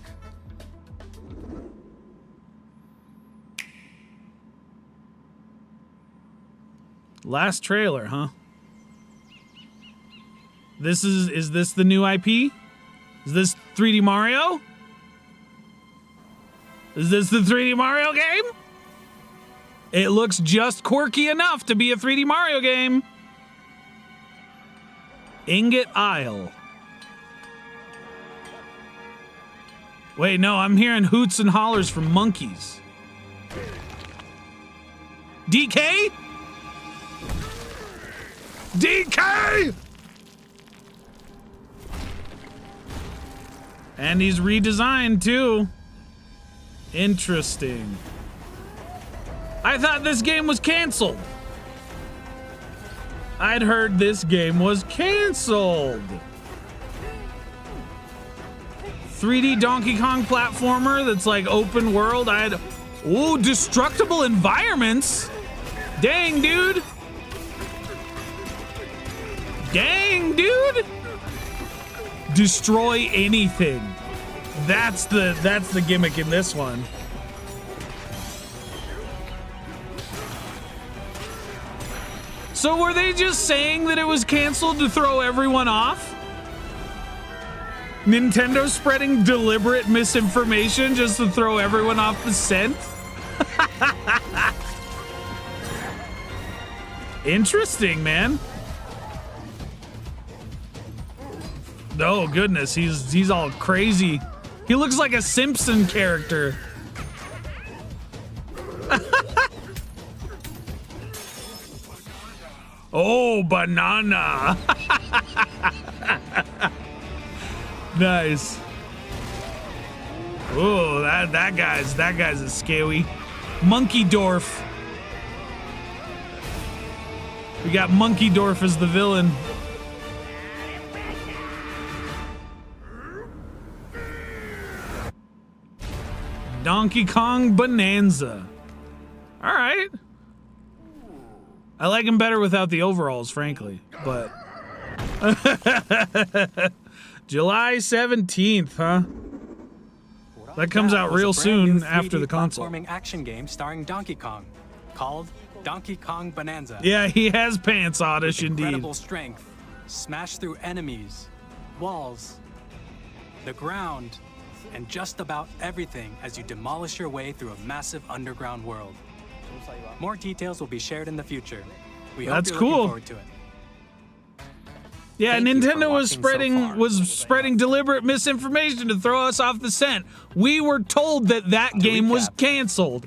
Last trailer, huh? Is this the new IP? Is this 3D Mario? Is this the 3D Mario game? It looks just quirky enough to be a 3D Mario game. Ingot Isle. Wait, no, I'm hearing hoots and hollers from monkeys. DK? DK! And he's redesigned too. Interesting. I thought this game was canceled. I'd heard this game was canceled. 3D Donkey Kong platformer that's like open world. Ooh, destructible environments. Dang, dude. Dang, dude. Destroy anything. That's the gimmick in this one. So were they just saying that it was canceled to throw everyone off? Nintendo spreading deliberate misinformation just to throw everyone off the scent? Interesting, man. Oh goodness, he's all crazy. He looks like a Simpson character. Oh, banana. Nice. Oh, that guy's a scary. Monkey Dwarf. We got Monkey Dwarf as the villain. Donkey Kong Bananza. All right. I like him better without the overalls, frankly, but July 17th, huh? That comes out real soon after the console. Platforming action game starring Donkey Kong, called Donkey Kong Bananza. Yeah, he has pants, Oddish, indeed. Incredible strength, smash through enemies, walls, the ground, and just about everything as you demolish your way through a massive underground world. More details will be shared in the future. We hope you're looking forward to it. Yeah, Thank you for Nintendo was watching spreading deliberate misinformation to throw us off the scent. We were told that game was canceled.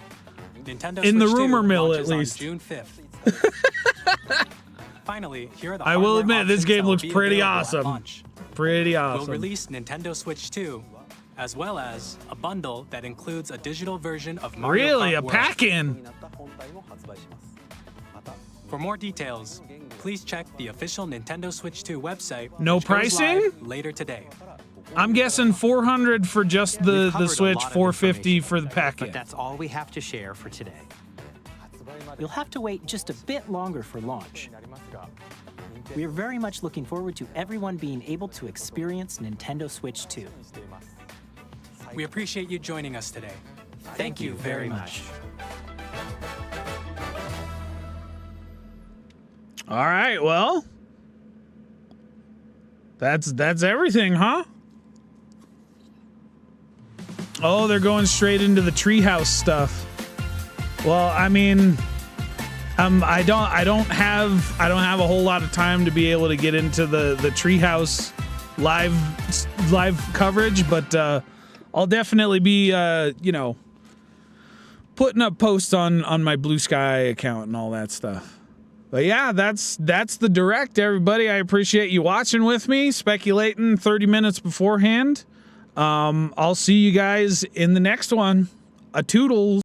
Nintendo In the Switch 2 rumor mill, launches at on least. June 5th. Finally, here are the I will hardware admit, this options game that will looks be pretty available at awesome. launch. Pretty awesome. We'll release Nintendo Switch 2, as well as a bundle that includes a digital version of Mario Really, Kart a World. pack-in. For more details, please check the official Nintendo Switch 2 website. No which goes pricing? live later today. I'm guessing 400 for just the covered a Switch, lot of 450 for the But pack-in. that's all we have to share for today. You'll have to wait just a bit longer for launch. We are very much looking forward to everyone being able to experience Nintendo Switch 2. We appreciate you joining us today. Thank you very much. All right, well, that's everything, huh? Oh, they're going straight into the treehouse stuff. Well, I mean, I don't have a whole lot of time to be able to get into the treehouse live coverage, but I'll definitely be putting up posts on my Blue Sky account and all that stuff. But yeah, that's the Direct, everybody. I appreciate you watching with me, speculating 30 minutes beforehand. I'll see you guys in the next one. A toodles.